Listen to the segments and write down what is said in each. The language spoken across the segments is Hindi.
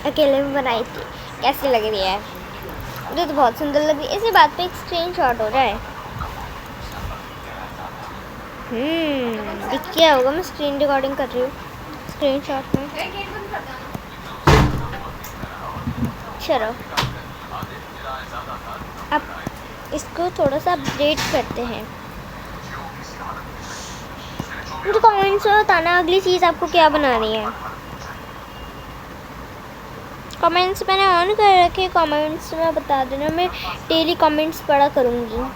अकेले में बनाई थी, कैसी लग रही है? मुझे तो बहुत सुंदर लग रही है। इसी बात पे एक स्क्रीनशॉट हो जाए। दिख गया होगा, मैं स्क्रीन रिकॉर्डिंग कर रही हूँ स्क्रीनशॉट में। चलो अब इसको थोड़ा सा अपडेट करते हैं। मुझे कमेंट्स में बताना अगली चीज़ आपको क्या बनानी है। कमेंट्स मैंने ऑन कर रखे, कमेंट्स में बता देना, मैं डेली कमेंट्स पढ़ा करूँगी।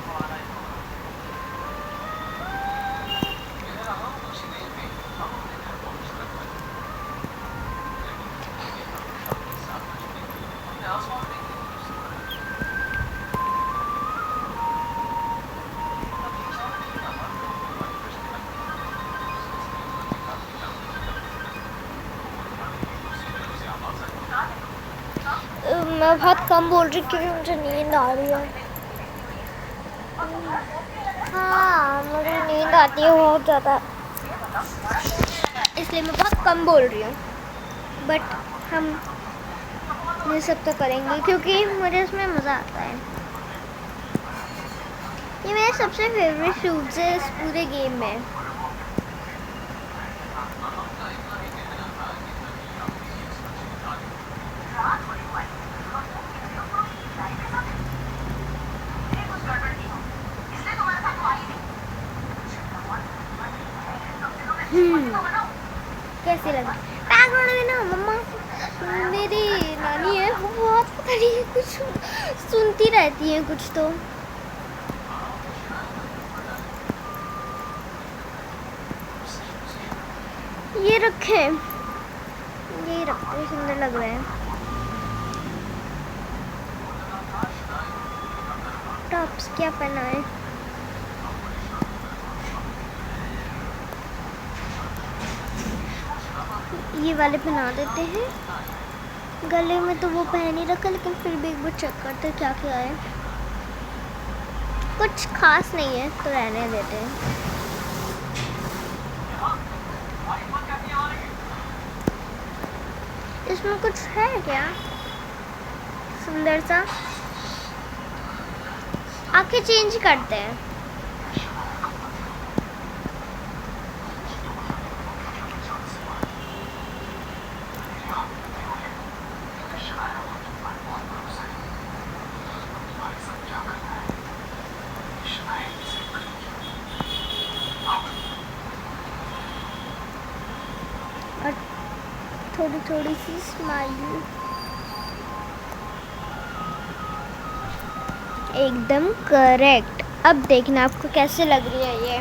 मैं बहुत कम बोल रही क्योंकि मुझे नींद आ रही है। हाँ, मुझे नींद आती है बहुत ज़्यादा, इसलिए मैं बहुत कम बोल रही हूँ। बट हम ये सब तो करेंगे क्योंकि मुझे इसमें मज़ा आता है। ये मेरे सबसे फेवरेट शूट्स है इस पूरे गेम में। कैसी लगी बैकग्राउंड में ना? मम्मा, मेरी नानी है, वो बहुत पता नहीं कुछ सुनती रहती है कुछ तो। ये रखे, ये रखते सुंदर लग रहे हैं। टॉप्स क्या पहना है? ये वाले पहना देते हैं। गले में तो वो पहन ही रखा, लेकिन फिर भी एक बार चेक करते क्या क्या है। कुछ खास नहीं है तो रहने देते हैं। इसमें कुछ है क्या सुंदर सा? आंखें चेंज करते हैं। और थोड़ी थोड़ी सी स्माइल, एकदम करेक्ट। अब देखना आपको कैसे लग रही है ये।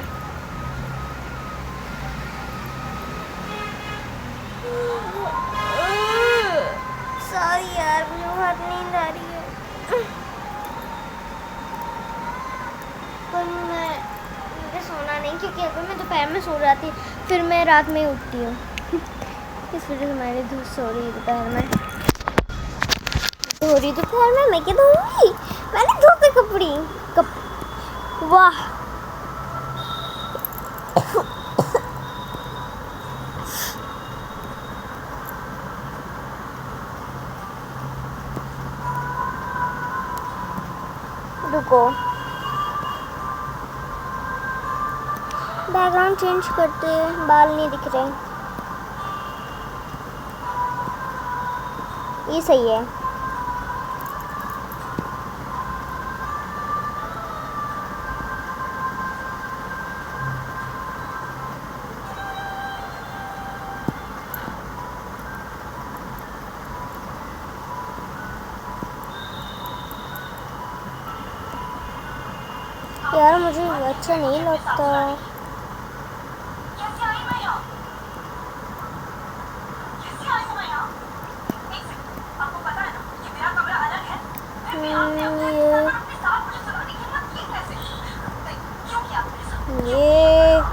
सॉरी यार, मुझे बहुत नींद आ रही है। पर मुझे सोना नहीं, क्योंकि अगर मैं दोपहर में सो जाती फिर मैं रात में उठती हूँ। इस वजह से मैंने धूप सो रही दोपहर में। धो रही दोपहर में, मैं क्या धोऊंगी? मैंने धोते कपड़े वाह। रुको, बैकग्राउंड चेंज करते हैं, बाल नहीं दिख रहे। ये सही है। यार मुझे अच्छा नहीं लगता। ये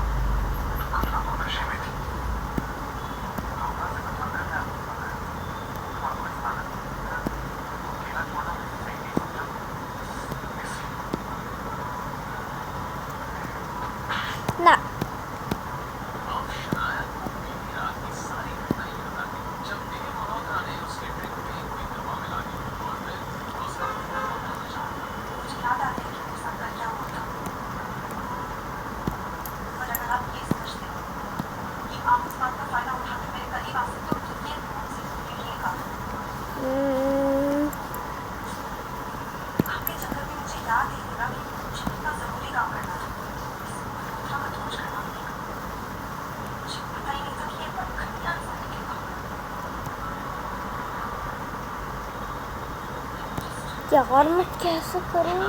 यार मैं कैसे करूँ?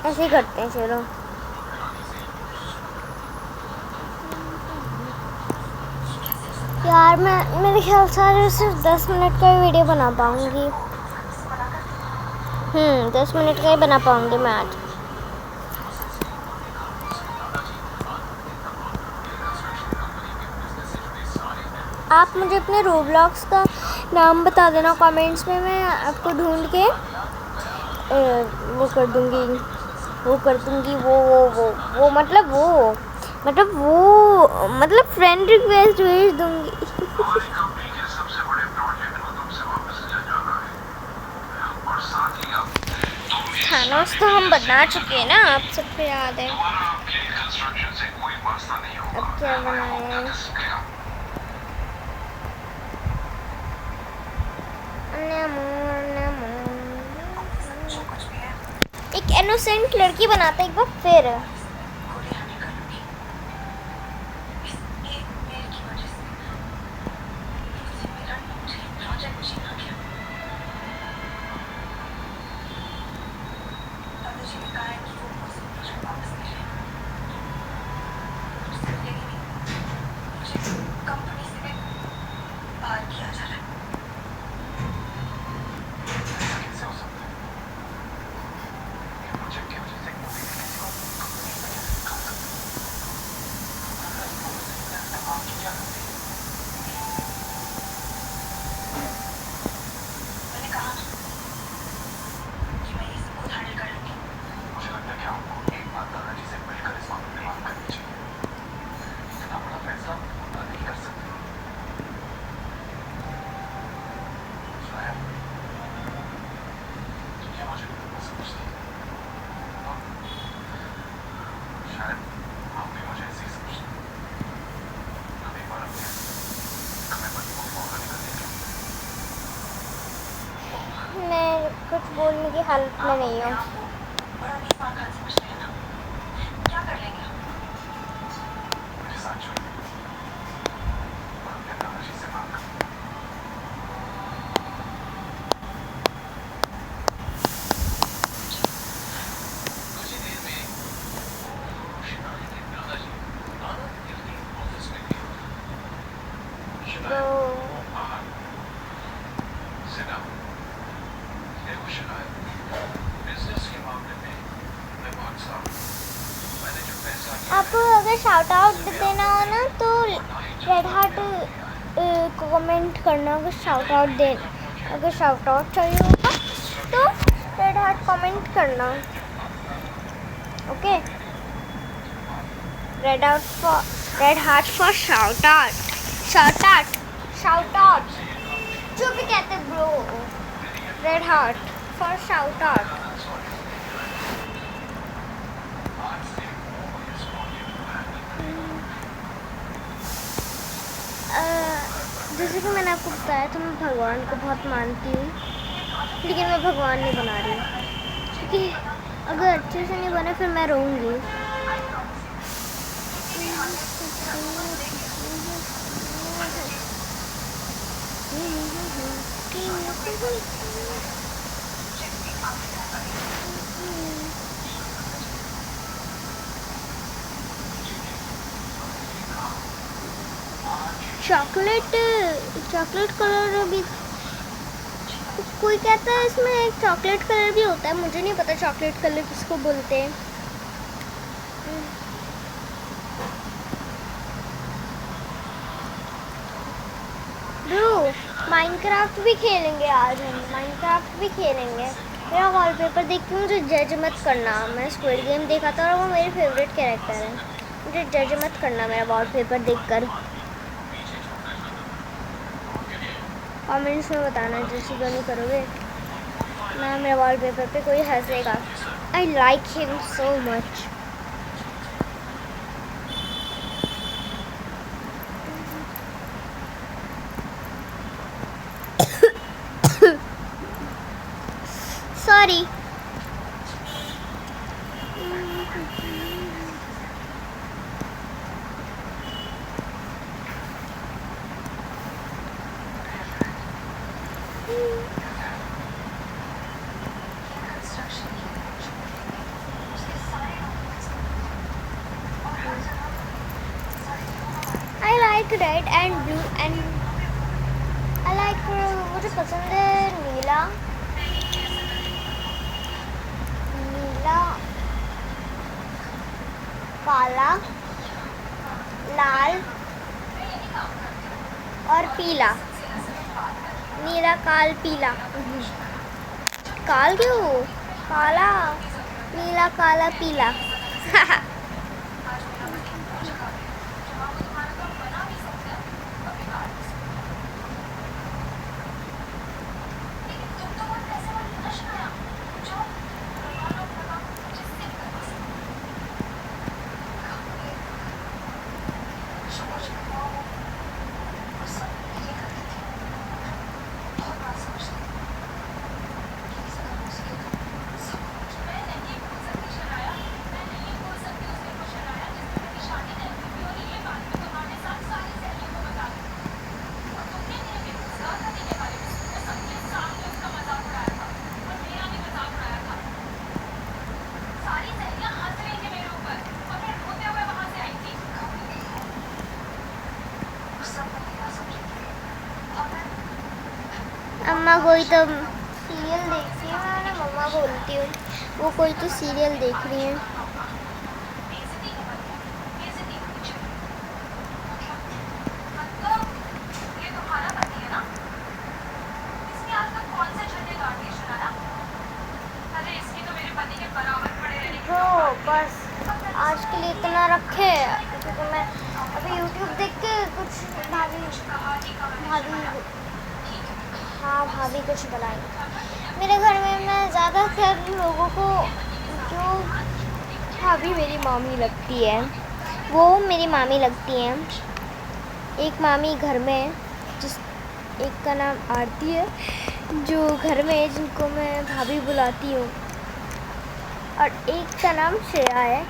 ऐसे ही करते हैं, चलो। यार मैं मेरे ख्याल से सिर्फ 10 मिनट का ही वीडियो बना पाऊँगी। 10 मिनट का ही बना पाऊँगी मैं आज। आप मुझे अपने रोब्लॉक्स का नाम बता देना कमेंट्स में, मैं आपको ढूंढ के वो कर दूँगी। मतलब फ्रेंड रिक्वेस्ट भेज दूँगी। थानोस तो हम बना चुके हैं ना, आप सबको याद है। अब क्या बनाए? एक इनोसेंट लड़की बनाते एक बार फिर। मैं कुछ बोलने की हालत में नहीं हूँ। आपको अगर शाउट आउट देना हो ना तो रेड हार्ट कमेंट करना। अगर शाउट आउट चाहिए होगा तो रेड हार्ट कमेंट करना। Okay, red heart for shout out जो भी कहते bro. Red heart for shout out. जैसे कि मैंने आपको बताया था, मैं भगवान को बहुत मानती हूँ, लेकिन मैं भगवान नहीं बना रही क्योंकि अगर अच्छे से नहीं बने फिर मैं रोऊंगी। चॉकलेट कलर भी कोई कहता है, इसमें एक चॉकलेट कलर भी होता है। मुझे नहीं पता चॉकलेट कलर किसको बोलते हैं। ब्रो माइनक्राफ्ट भी खेलेंगे आज हम। मेरा वॉलपेपर देख के मुझे जज मत करना। मैं स्क्विड गेम देखा था और वो मेरे फेवरेट कैरेक्टर है। मुझे जज मत करना मेरा वॉलपेपर देखकर। कमेंट्स में बताना जैसे तो नहीं करोगे ना मेरे वॉलपेपर पे कोई हंसेगा। I like him so much. Sorry. Red and blue and I like, मुझे पसंद है नीला, नीला, काला, लाल और पीला। नीला, काल, पीला। काल क्यों? काला, नीला, काला, पीला। अम्मा कोई तो सीरियल देख रही है, मैं ना मम्मा बोलती हूँ, वो कोई तो सीरियल देख रही है। तो बस आज के लिए इतना रखे, क्योंकि मैं अभी यूट्यूब देख के कुछ भाभी हाँ भाभी कुछ बनाएंगे मेरे घर में। मैं ज़्यादातर लोगों को, जो भाभी मेरी मामी लगती है, वो मेरी मामी लगती हैं। एक मामी घर में है, एक का नाम आरती है, जो घर में है, जिनको मैं भाभी बुलाती हूँ, और एक का नाम श्रेया है,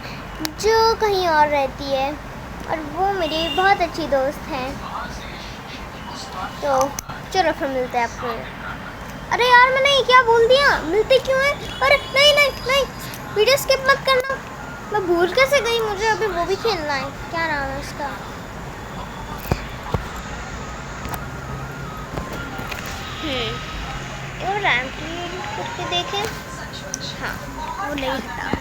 जो कहीं और रहती है, और वो मेरी बहुत अच्छी दोस्त हैं। तो चलो फिर मिलते हैं आपको। अरे यार मैंने ये क्या बोल दिया, मिलते क्यों हैं? अरे नहीं नहीं नहीं, वीडियो स्किप मत करना। मैं भूल कैसे गई, मुझे अभी वो भी खेलना है। क्या नाम है उसका? और रैम करके देखें। हाँ वो नहीं था।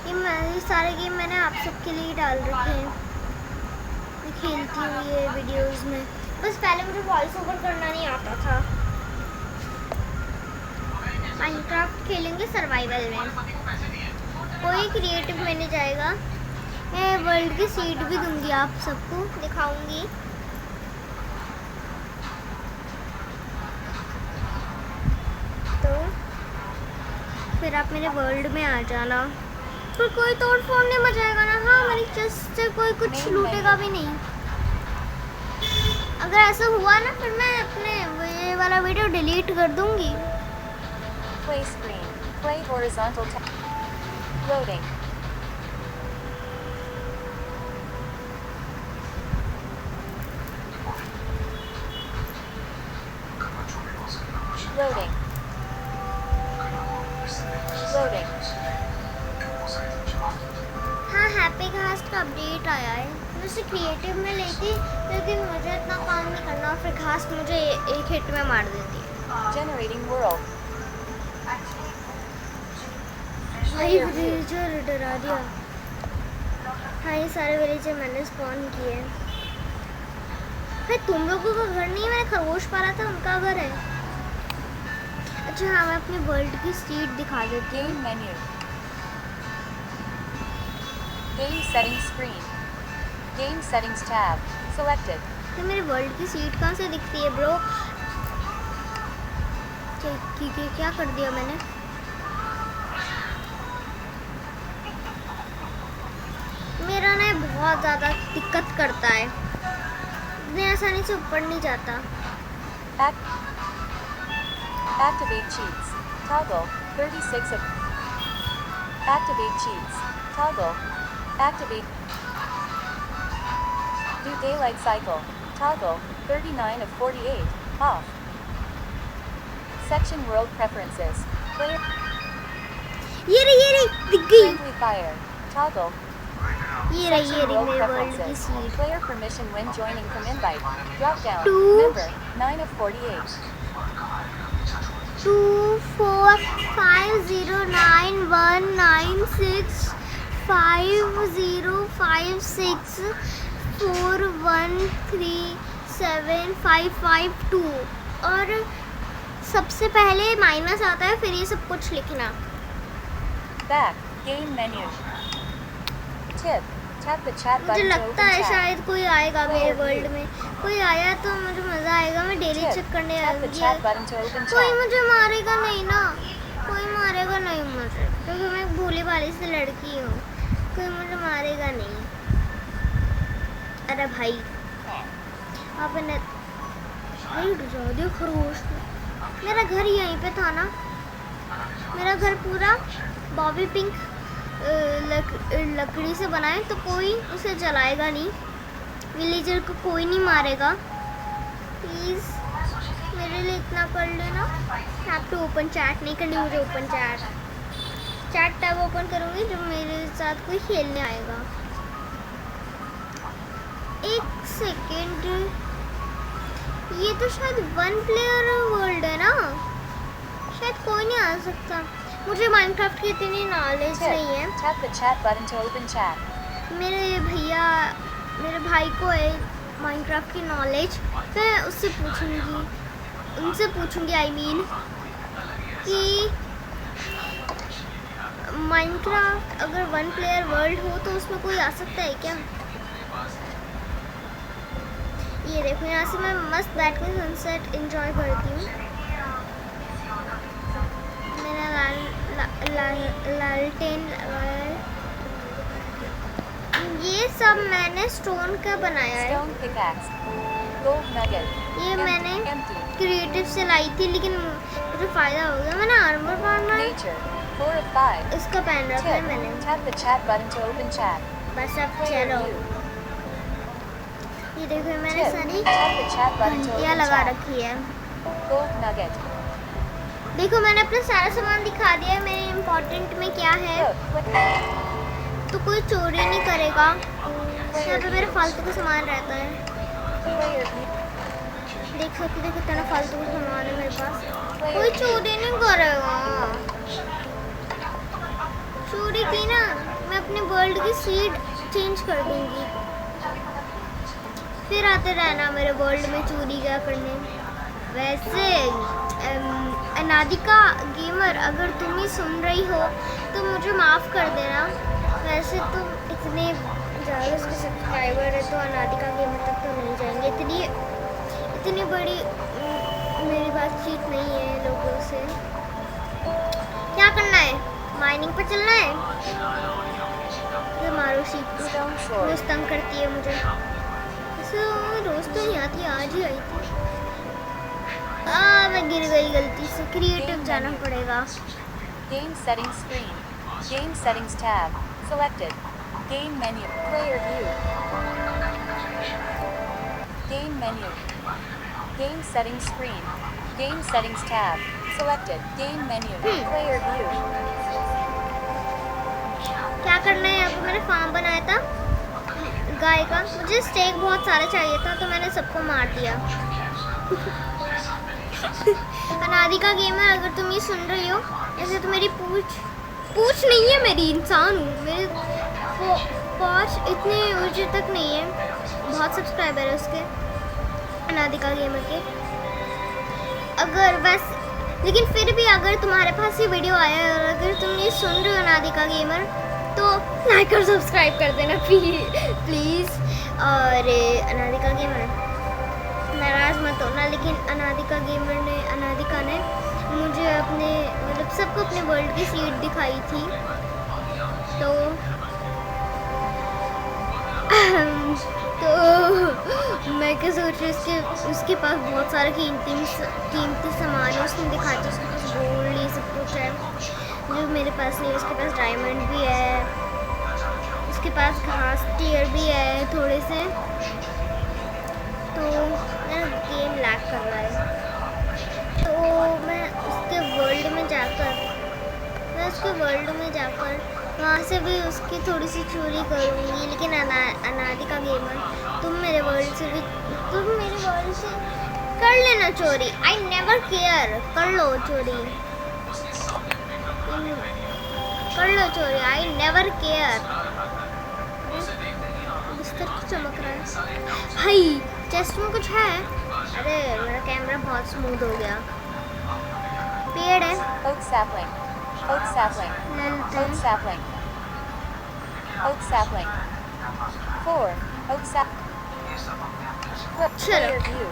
ये सारे गेम मैंने आप सबके लिए डाल रखे हैं। मैं खेलती हूँ ये वीडियोस में, बस पहले मुझे वॉइस ओवर करना नहीं आता था। माइनक्राफ्ट खेलेंगे सर्वाइवल में, कोई क्रिएटिव में नहीं जाएगा। मैं वर्ल्ड की सीड भी दूंगी, आप सबको दिखाऊंगी। तो फिर आप मेरे वर्ल्ड में आ जाना। पर कोई तोड़ फोड़ नहीं मचाएगा ना? हाँ, मेरी चेस्ट से कोई कुछ लूटेगा भी नहीं। अगर ऐसा हुआ ना, फिर मैं अपने ये वाला वीडियो डिलीट कर दूंगी। Play screen. Play horizontal tab. Loading. Loading. Loading. हाँ, हैप्पी घास का अपडेट आया है। मैं उसे क्रिएटिव में लेती, लेकिन मुझे इतना काम नहीं करना, और फिर घास मुझे एक हिट में मार देती है। Generating world. भाई विलेजर डरा दिया। हाँ, ये सारे विलेजर मैंने स्पॉन किए हैं। भाई तुम लोगों का घर नहीं है, मैंने खरगोश पाला था, उनका घर है। अच्छा हाँ, मैं अपने वर्ल्ड की सीट दिखा देती हूँ। Game menu. Game settings screen. Game settings tab. Selected. तो मेरे वर्ल्ड की सीट कहाँ से दिखती है ब्रो? क्या कर दिया मैंने? मेरा ना बहुत ज़्यादा दिक्कत करता है, इतनी आसानी से ऊपर नहीं जाता। Activate cheats. Toggle. 36 of. Activate cheats. Toggle. Activate. Do daylight cycle. Toggle. 39 of 48. Off. Section world preferences. Player. ये रही दिख गई। Friendly fire. Toggle. ये रही Section world मेरे वर्ल्ड की preferences. Seat. Player permission when joining from invite. Drop down. 2 Member 9 of 48. 2 4 5 0 9 1 9 6 5 0 5 6 4 1 3 7 5 5 2 और सबसे पहले माइनस आता है, फिर ये सब कुछ लिखना। Back. Game menu. Tip. Tap the chat मुझे button to लगता open है chat. शायद कोई आएगा मेरे वर्ल्ड में, कोई आया तो मुझे मज़ा आएगा, मैं डेली Tip. चेक करने Tap the आऊँगी। chat button to open कोई chat. मुझे मारेगा नहीं ना, कोई मारेगा नहीं मुझे, क्योंकि मैं एक भोली भाली सी लड़की हूँ, कोई मुझे मारेगा नहीं। अरे भाई आपने भाई उठ जाओ, देखो खरगोश, मेरा घर यहीं पे था ना, मेरा घर पूरा बॉबी पिंक लकड़ी से बना है, तो कोई उसे जलाएगा नहीं, विलेजर को कोई नहीं मारेगा। प्लीज़ मेरे लिए इतना कर लेना। हैव टू ओपन चैट नहीं करनी मुझे, open chat, chat tab open करूँगी जब मेरे साथ कोई खेलने आएगा। एक सेकेंड, ये तो शायद 1 प्लेयर वर्ल्ड है ना, शायद कोई नहीं आ सकता। मुझे माइनक्राफ्ट की इतनी नॉलेज नहीं है। Tip. Tap the chat button to open chat. मेरे भाई को है माइनक्राफ्ट की नॉलेज, मैं उससे पूछूंगी, उनसे पूछूंगी आई मीन कि माइनक्राफ्ट अगर 1 प्लेयर वर्ल्ड हो तो उसमें कोई आ सकता है क्या। ये देखो यहाँ से मैं मस्त बैठ कर सनसेट एंजॉय करती हूँ। मेरा लालटेन लगाया है। ये सब मैंने स्टोन का बनाया है, Stone pickaxe. Gold nugget. ये मैंने Empty. क्रिएटिव से लाई थी, लेकिन मुझे फ़ायदा हो गया। मैंने आर्मर पहना है, Nature. 4 of 5. इसका पहन रखा है Tip. मैंने। Tap the chat button to open chat. बस अब Player चलो, view. ये देखो मैंने Tip. सारी Tap the chat button to घंटियाँ open लगा chat. रखी है। Gold nugget. देखो मैंने अपना सारा सामान दिखा दिया है, मेरे इम्पोर्टेंट में क्या है, Look. Click. तो कोई चोरी नहीं करेगा। यहाँ पे मेरा फालतू का सामान रहता है, Player view. देख सकते हो कितना फालतू का सामान है मेरे पास। कोई Player view. चोरी नहीं करेगा। चोरी की ना मैं अपने वर्ल्ड की सीड चेंज कर दूंगी, फिर आते रहना मेरे वर्ल्ड में चोरी क्या करने। वैसे अनादिका गेमर, अगर तुम ही सुन रही हो तो मुझे माफ़ कर देना। वैसे तो इतने ज़्यादा उसके सब्सक्राइबर है तो अनादिका गेमर तक तो नहीं जाएंगे, इतनी बड़ी मेरी बातचीत नहीं है लोगों से। क्या करना है, माइनिंग पर चलना है। ये मारो शीप Stone sword. रोज़ तंग करती है मुझे, ऐसे रोज़ तो नहीं आती, आज ही आई थी। मैं गिर गई गलती से, क्रिएटिव जाना पड़ेगा। Game settings screen. Game settings tab. Selected. Game menu. Player view. Game menu. Game settings screen. Game settings tab. Selected. Game menu. Player view. क्या करना है, यहाँ पे मैंने फार्म बनाया था गाय का, मुझे स्टेक बहुत सारा चाहिए था तो मैंने सबको मार दिया। अनादिका गेमर, अगर तुम ये सुन रही हो, ऐसे तो मेरी पूछ नहीं है, मेरी इंसान हूँ, मेरे पहुँच इतने ऊंचे तक नहीं है, बहुत सब्सक्राइबर है उसके, अनादिका गेमर के। अगर बस लेकिन फिर भी अगर तुम्हारे पास ये वीडियो आया है और अगर तुम ये सुन रहे हो अनादिका गेमर, तो लाइक और सब्सक्राइब कर देना प्लीज़। और अनादिका गेमर नाराज़ मत होना, लेकिन अनादिका ने मुझे अपने मतलब सबको अपने वर्ल्ड की सीट दिखाई थी, तो मैं क्या सोच रही उसके पास बहुत सारा कीमती सामान है, उसने दिखाया था उसके पास गोल्ड ये सब कुछ है जो मेरे पास नहीं है। उसके पास डायमंड भी है, उसके पास घास टीयर भी है थोड़े से, तो मेरा गेम लैग कर रहा है। तो मैं उसके वर्ल्ड में जाकर वहाँ से भी उसकी थोड़ी सी चोरी करूँगी, लेकिन अनादिका गेमर तुम मेरे वर्ल्ड से कर लेना चोरी। आई नेवर केयर, कर लो चोरी, आई नेवर केयर। बिस्तर क्यों चमक रहा है भाई? चेस्ट में कुछ है? अरे मेरा कैमरा बहुत स्मूथ हो गया। पेड़ है, Oak sapling. Oak sapling. Oak sapling. Oak sapling. 4. Oak sapling. Player view.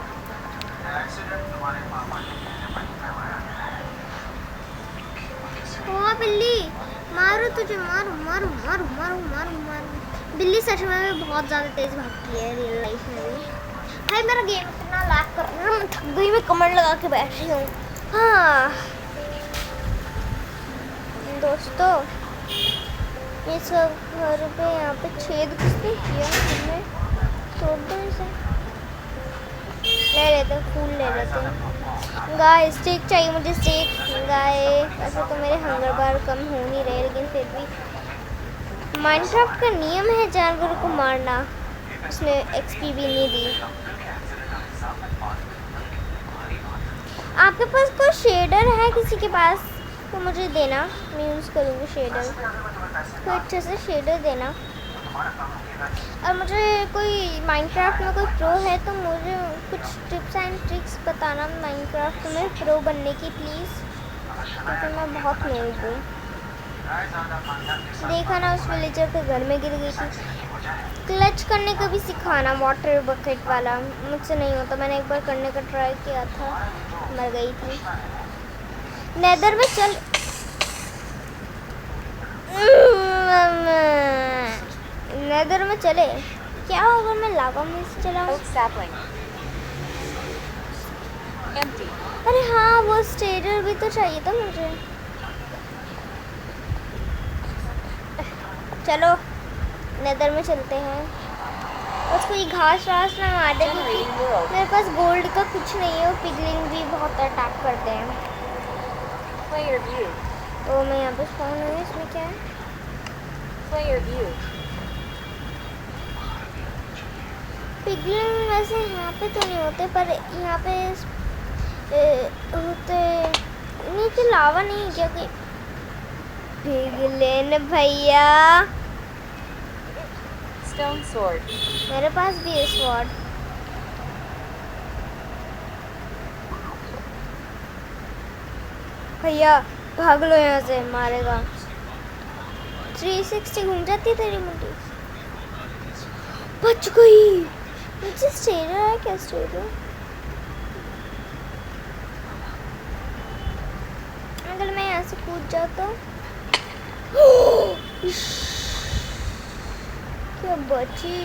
ओ बिल्ली, मारो तुझे, मारो मारो मारो मारो मारो मारो। बिल्ली सच में बहुत ज़्यादा तेज भागती है रियल लाइफ में भी। भाई मेरा गेम इतना लैग कर रहा है, मैं थक गई, मैं कमेंट लगा के बैठी हूँ। हाँ दोस्तों, ये सब घर पे यहाँ पे छेद किसने किया? हमने तोड़ दो इसे। ले लेते, फूल ले लेते हैं। गाय स्टेक चाहिए मुझे, स्टेक गाय। ऐसे तो मेरे हंगर बार कम हो नहीं रहे, लेकिन फिर भी माइनक्राफ्ट का नियम है जानवरों को मारना। उसने एक्सपी भी नहीं दी। आपके पास कोई शेडर है किसी के पास तो मुझे देना, मैं यूज़ करूँगी शेडर। कोई अच्छे से शेडर देना। और मुझे कोई माइनक्राफ्ट में कोई प्रो है तो मुझे कुछ टिप्स एंड ट्रिक्स बताना माइनक्राफ्ट में प्रो बनने की प्लीज़, क्योंकि मैं बहुत नूब हूँ। देखा ना उस विलेजर के घर में गिर गई थी। क्लच करने का भी सिखाना, वाटर बकेट वाला। मुझसे नहीं होता, मैंने एक बार करने का ट्राई किया था, मर गई थी। नेदर में चल, नेदर में चले। क्या होगा मैं लावा में से चलाऊं? Oak sapling. Empty. अरे हाँ, वो स्टेडर भी तो चाहिए था मुझे। चलो नेदर में चलते हैं। बस कोई घास वास ना मार दे, क्योंकि Generating world. मेरे पास गोल्ड का कुछ नहीं है और पिगलिंग भी बहुत अटैक करते हैं। Player view. तो मैं यहाँ पे स्पॉन हुई, इसमें क्या है? Player view. पिगलिंग वैसे यहाँ पे तो नहीं होते, पर यहाँ पे होते नीचे लावा नहीं, क्योंकि पिगलिन भैया। Stone sword. मेरे पास भी है स्वॉर्ड। भैया भाग लो यहाँ से, मारेगा। 360 घूम जाती है तेरी मुंडी। बच गई। नीचे स्टेडर है क्या? स्टेडर अगर मैं यहाँ से कूद जाता क्या बची?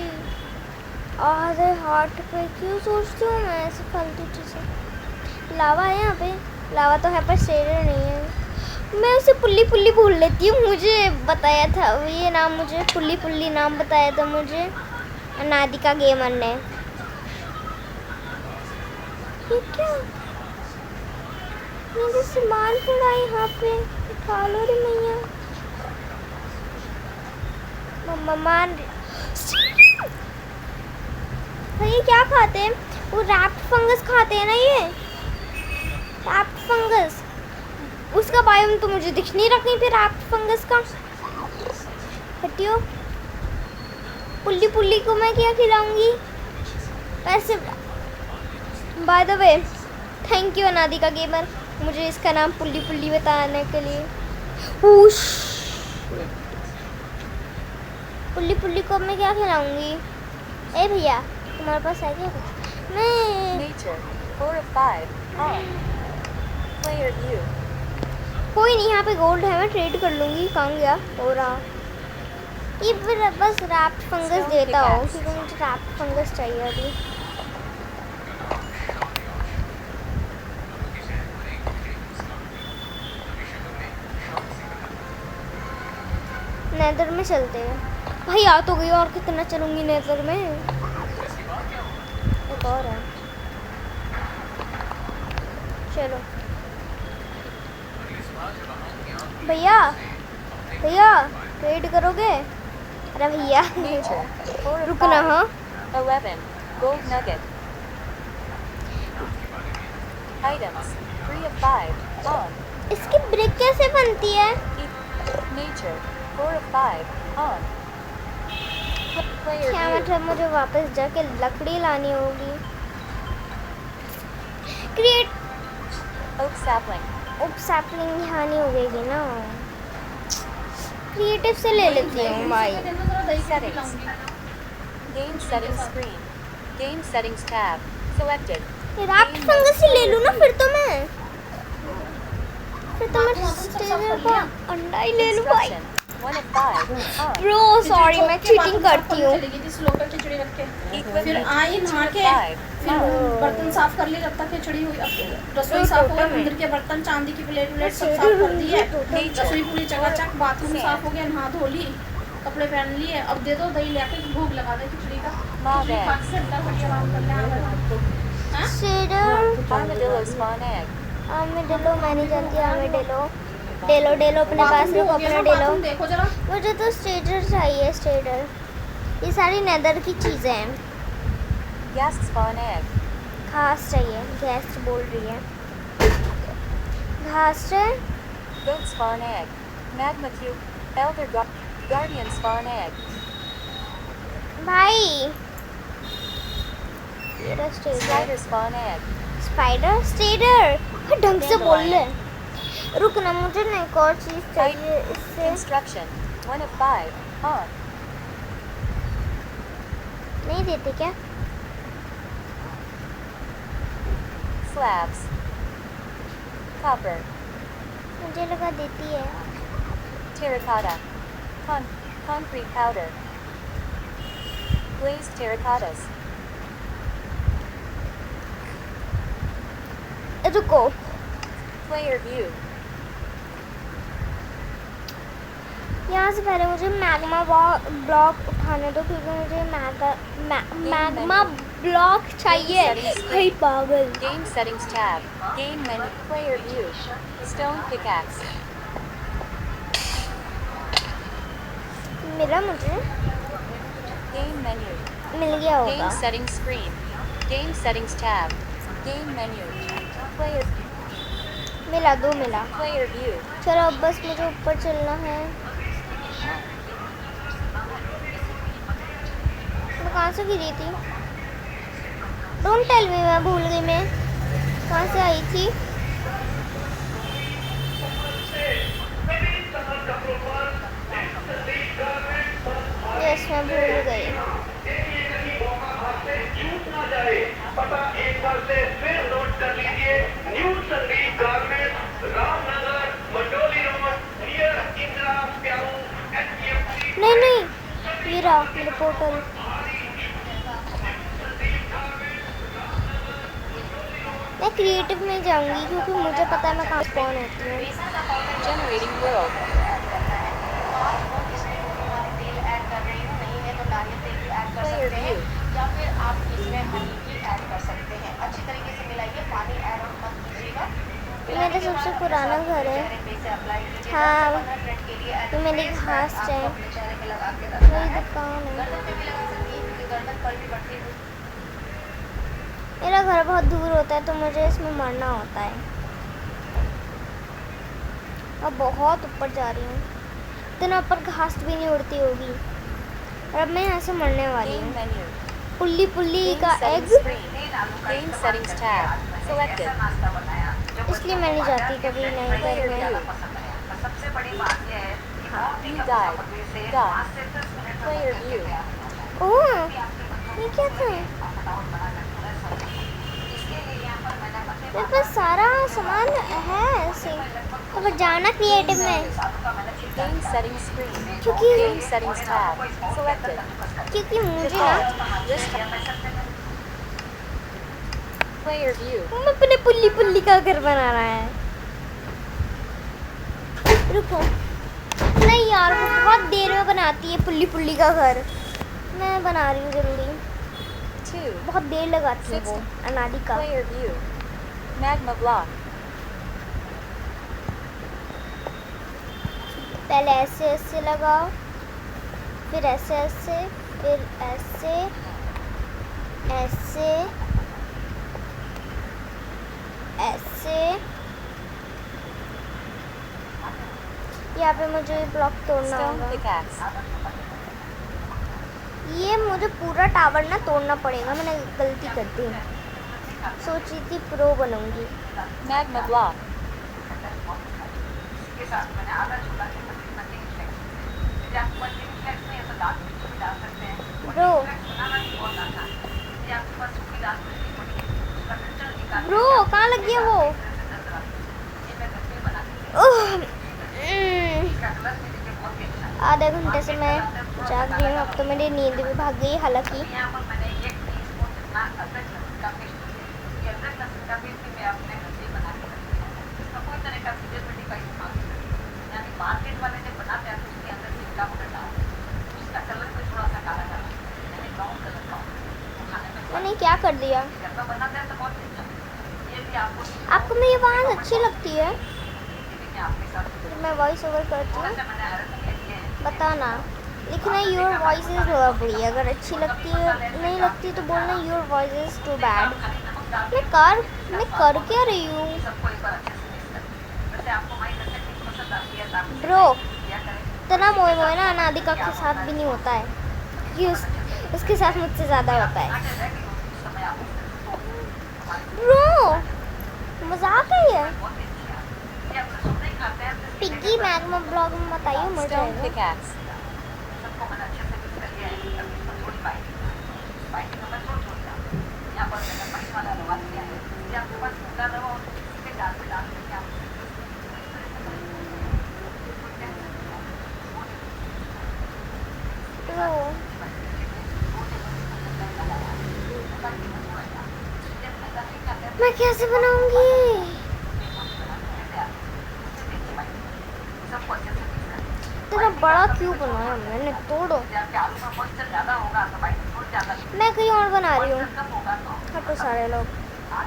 आधे हार्ट पे क्यों सोचती हूँ मैं ऐसे फालतू चीज़ें? लावा है यहाँ पे, लावा तो है पर स्टेडर नहीं है। मैं उसे पुल्ली पुल्ली भूल लेती हूँ, मुझे बताया था ये नाम, मुझे पुल्ली पुल्ली नाम बताया था मुझे अनादिका गेमर ने। ये क्या? मेरे सामान पड़ा है यहाँ पे, उठा लो रे मैया। मम्मा मान ये क्या खाते हैं? वो रैप्ड फंगस खाते हैं ना, ये रैप्ड फंगस। उसका बायोम तो मुझे दिख नहीं रहा कहीं पे रैप्ड फंगस का। हटियो। पुल्ली पुल्ली को मैं क्या खिलाऊंगी वैसे? By the way thank you Anadika gamer, मुझे इसका नाम पुल्ली पुल्ली बताने के लिए। पुल्ली पुल्ली को मैं क्या खिलाऊंगी? ए भैया तुम्हारे पास है क्या कुछ? मैं Nature. 4 of 5. On. Player view. कोई नहीं, यहाँ पे गोल्ड है, मैं ट्रेड कर लूँगी। कहाँ गया? हो रहा ये फिर बस रैप्ड फंगस देता हो, क्योंकि मुझे रैप्ड फंगस चाहिए अभी। नेदर में चलते हैं भाई। आ तो गई, और कितना चलूँगी नेदर में? एक और है, चलो। भैया भैया ट्रेड करोगे? अरे भैया Nature. 4 of रुकना 5. हाँ 11. Gold nugget. Items. 3 of 5. On. इसकी ब्रिक कैसे बनती है? Nature. 4 of 5. On. Player क्या view. मतलब मुझे वापस जाके लकड़ी लानी होगी? Create Oak sapling. उप सैपलिंग यहाँ नहीं होगी ना। क्रिएटिव से ले लेती हूँ भाई। Settings. Game settings screen. Game settings tab. Selected. Raft fungus ही ले लूँ ना फिर तो मैं स्टेजर को अंडा ही ले लूँ भाई। Construction. 1 of 5. On. Bro sorry मैं चीटिंग करती हूँ। लोकल खिचड़ी रख के फिर Equipment. आई 2 नहा of के 5. फिर On. बर्तन साफ कर ली जब तक खिचड़ी हुई। अब रसोई साफ हो गई, मंदिर के बर्तन, चांदी की प्लेट व्लेट सब साफ कर दी है। रसोई पूरी चकाचक, बाथरूम साफ हो गया, नहा धो ली, कपड़े पहन लिए। अब दे दो दही लेके भोग लगा दे खिचड़ी का। खिचड़ी खा के अंडा बढ़िया आराम कर ले। हाँ शेडर Armadillo spawn egg. आर्मेडिलो मैं नहीं जानती। आर्मेडिलो डेलो डेलो अपने पास बाथरूम रखो हो गया अपना ना, डेलो। बाथरूम देखो जरा। मुझे तो स्टेडर चाहिए स्टेडर। ये सारी नेदर की चीज़ें हैं। Gas spawn egg. घास चाहिए। गैस बोल रही है घास है। Goat spawn egg. Magma cube. Elder Guardian spawn egg. भाई ये रहा steader. Spider spawn egg. Spider steader ढंग से बोल ले। रुकना मुझे ना एक और चीज़ चाहिए इससे। Construction. 1 of 5. On. नहीं देते क्या? Slabs. Copper. मुझे लगा देती है। Terracotta. Concrete powder. Glazed terracottas. रुको Player view. यहाँ से पहले मुझे मैग्मा ब्लॉक उठाने दो क्योंकि मुझे मैग्मा ब्लॉक चाहिए। भाई पागल। Game settings tab. Game menu. Player view. Stone pickaxe. मिला मुझे Game menu. मिल गया होगा। Game settings screen. Game settings tab. Game menu. Player मिला दो मिला। player view. चलो अब बस मुझे ऊपर चलना है। मैं कहाँ से गिरी थी? डोंट टेल मी मैं भूल गई मैं कहाँ से आई थी। यस मैं भूल गई। नहीं नहीं ये रहा मेरा पोर्टल। मैं क्रिएटिव में जाऊंगी क्योंकि मुझे पता है मैं कहाँ स्पॉन होती हूँ। Generating world. Player view. या फिर आप इसमें हनी भी ऐड कर सकते हैं। अच्छी तरीके से मिलाइए, पानी ऐड मत कीजिएगा। मेरा सबसे पुराना घर है। हाँ ये मेरी घास है। मेरी दुकान है। मेरा घर बहुत दूर होता है तो मुझे इसमें मरना होता है। अब बहुत ऊपर जा रही हूँ। इतना ऊपर घास भी नहीं उड़ती होगी। और अब मैं यहाँ से मरने वाली Game हूँ। menu. पुल्ली पुल्ली Game का egg. settings screen. Game settings tab. Selected. इसलिए मैं नहीं जाती कभी नहीं Player घर में। view. सबसे बड़ी बात यह है कि You died. Done. Player view. ओह ये क्या था? मेरे पास सारा सामान है ऐसे। तो फिर जाना क्रिएटिव में Game settings screen. क्योंकि Game settings tab. Selected. क्योंकि मुझे ना List. Player view. हम अपने पुल्ली पुल्ली का घर बना रहा है। रुको नहीं यार वो बहुत देर में बनाती है पुल्ली पुल्ली का घर। मैं बना रही हूँ जल्दी। 2. बहुत देर लगाती है वो अनाड़ी का। Player view. Magma block. पहले ऐसे ऐसे लगाओ, फिर ऐसे ऐसे, फिर ऐसे ऐसे ऐसे। यहाँ पे मुझे ये ब्लॉक तोड़ना Stone होगा। pickaxe. ये मुझे पूरा टावर ना तोड़ना पड़ेगा, मैंने गलती कर दी। सोची थी प्रो बनूंगी। Magma block. इसके साथ मैंने आधा छोटा मल्टी फ्लेक्स। यदि आप मल्टी फ्लेक्स में ऐसा दांत भी डाल सकते हैं। ब्रो बनाना भी बहुत आसान है। यदि आपके पास सूखी दांत नहीं पड़ी है, उसका डंठल निकाल ब्रो कहाँ लग गया वो? ये मैं घर पे बना के उह, इसका कलर भी देखिए बहुत ही अच्छा है। आधे घंटे से मैं जाग रही हूँ, अब तो मेरी नींद भी भाग गई। हालांकि यहाँ पर मैंने 1 टीस्पून जितना अदरक लहसुन का पेस्ट लिया है। ये अदरक लहसुन का पेस्ट भी मैं अपने घर से ही बना के रखी है। इसका कोई तरह का प्रिजर्वेटिव का इस्तेमाल नहीं करती। यानी मार्केट वाले जब बनाते हैं तो उसके अंदर सिरका पाउडर डालते हैं। उसका कलर भी थोड़ा सा काला काला यानी ब्राउन कलर का होता है। वो खाने में मैंने क्या कर दिया? घर पर बनाते हैं तो बहुत ही अच्छा लगता है। ये भी आपको आपको मेरी आवाज़ अच्छी लगती है? ये भी आपके साथ फिर मैं वॉइस ओवर करती हूँ, जैसे मैंने आयरन किए हैं बताना। लिखना योर वॉइस इज लवली। अगर अच्छी लगती है, नहीं लगती तो बोलना your voice is too bad. मैं कर क्या रही हूँ? सबको एक बार अच्छे से मिक्स कर लें। वैसे आपको हमारी रेसिपी पसंद आती है तो आप ब्रो किया करें। इतना मोए मोए ना अनादिका के साथ भी नहीं होता है, क्योंकि उसके साथ मुझसे ज़्यादा होता है। ब्रो मजाक है ये। पिग्गी मैग्मा ब्लॉग में मत आइए, मर Stone जाएगा। pickaxe. सबको मैंने अच्छे से मिक्स कर लिया है। अब इसमें थोड़ी बाइंडिंग को मैं छोड़ दिया। यहाँ पर मैंने पानी वाला रवा लिया है। यदि आपके पास सूखा रवा हो तो उसके डाल पे डाल करके आप ब्रो मैं कैसे बनाऊंगी? सबको अच्छे से मिक्स कर लें। तेरा बड़ा क्यों बनाया मैंने? तोड़ो। यदि आपके आलू में मॉइस्चर ज़्यादा होगा तो बाइंडिंग थोड़ी ज़्यादा मैं कहीं और बना रही हूँ। कम होगा तो हटो सारे लोग,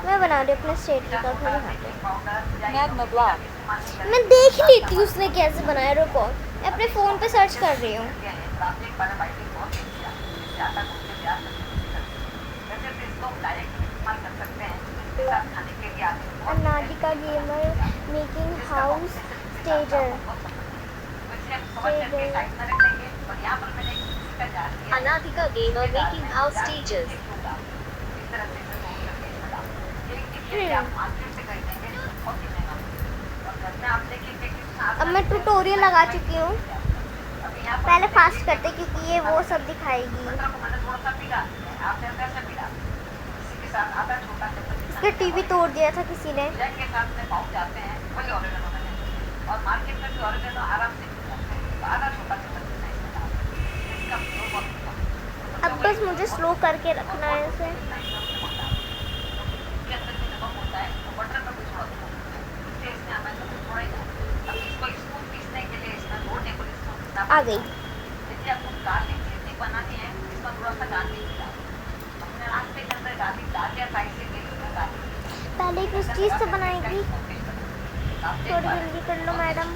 मैं बना रही हूँ अपने स्टेट का। थोड़ी हटो, Magma block. मैं देख ली थी उसने कैसे बनाया। रुको, मैं अपने फ़ोन पे सर्च कर रही हूँ। प्लास्टिक वाला बाइंडिंग बहुत ही अच्छा है। इससे आटा गूंथ के तैयार करके वैसे तो इसको डायरेक्ट भी इस्तेमाल कर सकते हैं। इसके साथ खाने के लिए आते हैं बहुत अनादिका गेमर मेकिंग हाउस स्टेजर। वैसे हम कवर करके साइड में रख देंगे और यहाँ पर मैंने एक मिक्सी का जार लिया है। Anadika gamer making house stages. इस तरह से इसे रोल करके इसमें डाल देंगे। ये देखिए आप मार्केट से खरीदेंगे बहुत ही महंगा मिलेगा। और घर में आप देखेंगे कि साथ अब मैं ट्यूटोरियल लगा चुकी हूँ। अभी यहाँ पर पहले फास्ट करते क्योंकि ये वो सब दिखाएगी। मटर को मैंने थोड़ा सा भिगा दिया है। आपने कैसे भिगा इसी के साथ आधा छोटा चम्मच इसका टीवी तोड़ दिया था किसी ने। जैक के साथ में पाउच आते हैं वही ऑरिगेनो मैंने और मार्केट में भी ऑरिगेनो आराम से मिल जाते हैं। तो आधा छोटा चम्मच जितना इसमें डाल दें। इसका फ्लेवर बहुत अच्छा है। अब बस मुझे स्लो करके रखना है इसे। इसके अंदर जो नमक होता है वो बटर में भी थोड़ा सा होता है। इसलिए इसमें हमें नमक थोड़ा ही डालना है। अब इसको स्पून पीसने के लिए इसमें 2 टेबल स्पून आ गई। यदि आपको गार्लिक चटनी बनानी है इसमें थोड़ा सा गार्लिक भी डालें। अपने नाश्ते के अंदर गार्लिक डाल दिया साइड से ले लो गार्लिक पहले किस चीज़ से बनाएगी? थोड़ी जल्दी कर लो मैडम।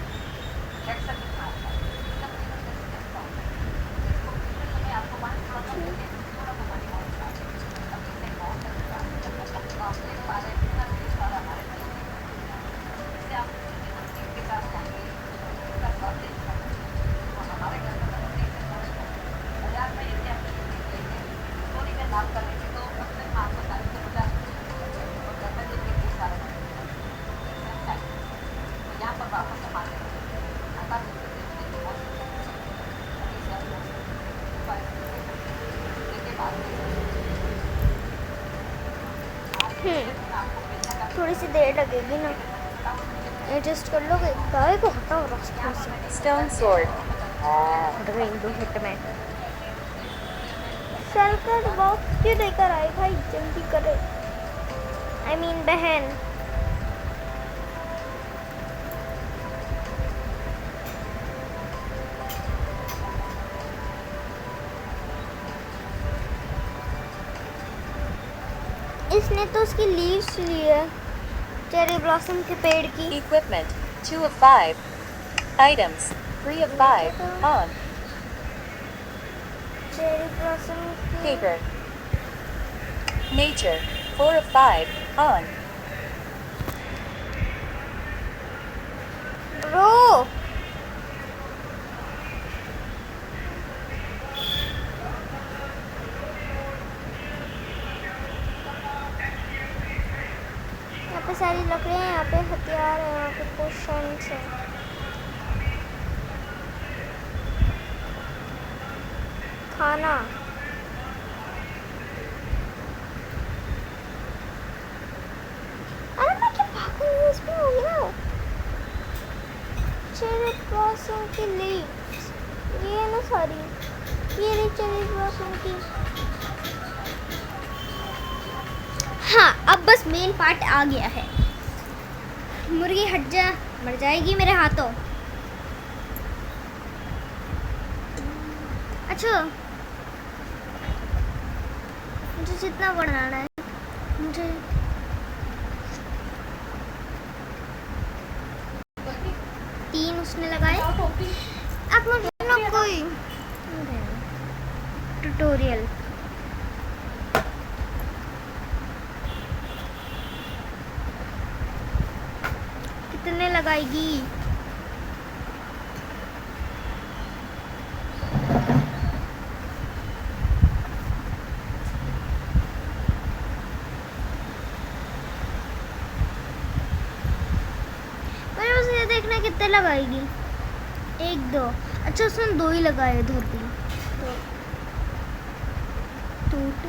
यहाँ पर वापस हम आते हैं थोड़ी सी देर लगेगी ना, एडजस्ट कर लोगे? गाय को हटाओ रास्ते से। Stone sword. हट गई 2 हिट में। सर्कल बॉक्स क्यों लेकर आए भाई? जल्दी करे। I mean बहन। इसने तो उसकी लीव्स ली है चेरी ब्लॉसम के पेड़ की। Equipment. 2 of 5. Items. 3 of 5. On. Cherry blossom की Paper. Nature. 4 of 5. On. रो यहाँ पे सारी लकड़ियाँ हैं, यहाँ पे हथियार है, यहाँ पे पोशंस है। खाना अरे मैं क्या पागल हूँ, इसमें हो गया चेरी ब्लॉसम की लीव्स, ये है ना सारी, ये रही चेरी ब्लॉसम की। हाँ अब बस मेन पार्ट आ गया है। मुर्गी हट जा, मर जाएगी मेरे हाथों। अच्छा मुझे जितना बनाना है, मुझे तीन उसने लगाए। टोपी अब मुझे ना कोई ट्यूटोरियल कितने लगाएगी? पर उसे देखना कितने लगाएगी। 1 2 अच्छा उसने 2 ही लगाए इधर भी तो टूट।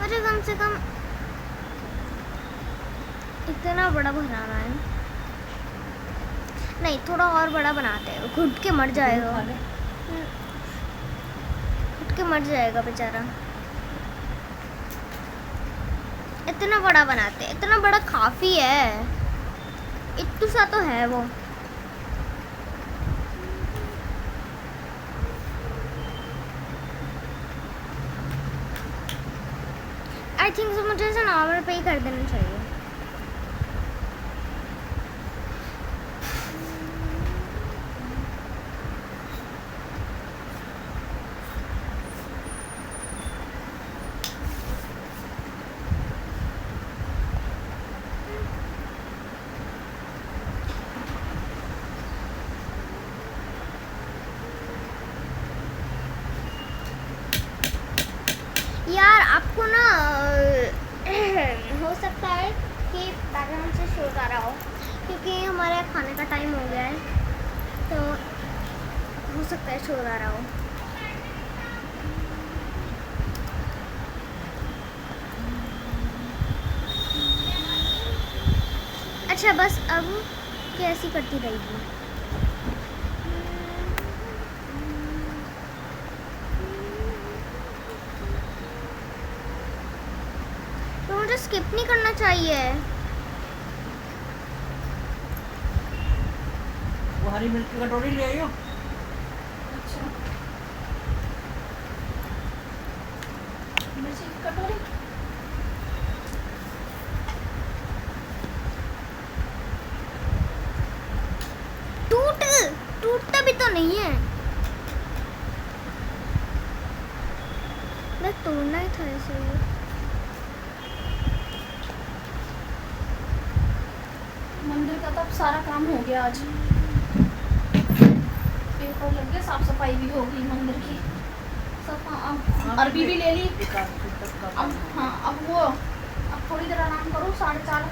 मुझे कम से कम इतना बड़ा बनाना है। नहीं थोड़ा और बड़ा बनाते हैं, घुट के मर जाएगा, घुट के मर जाएगा बेचारा। इतना बड़ा बनाते हैं, इतना बड़ा काफी है, इतना सा तो है वो। आई थिंक सो मुझे इसे नॉर्मल पे ही कर देना चाहिए। यार आपको ना हो सकता है कि बैकग्राउंड से शोर आ रहा हो, क्योंकि हमारे खाने का टाइम हो गया है, तो हो सकता है शोर आ रहा हो। अच्छा बस अब कैसी करती रहेगी। तो मुझे स्किप नहीं करना चाहिए। वो हरी मिर्च की कटोरी ले आई हो? अच्छा मिर्ची की कटोरी टूटता भी तो नहीं है, मैं तोड़ना ही था ऐसे ही। मंदिर का तो अब सारा काम हो गया आज। पेपर लग गए, साफ सफाई भी हो गई मंदिर की सब। अब अरबी भी ले ली। अब हाँ अब वो अब थोड़ी देर आराम करो, 4:30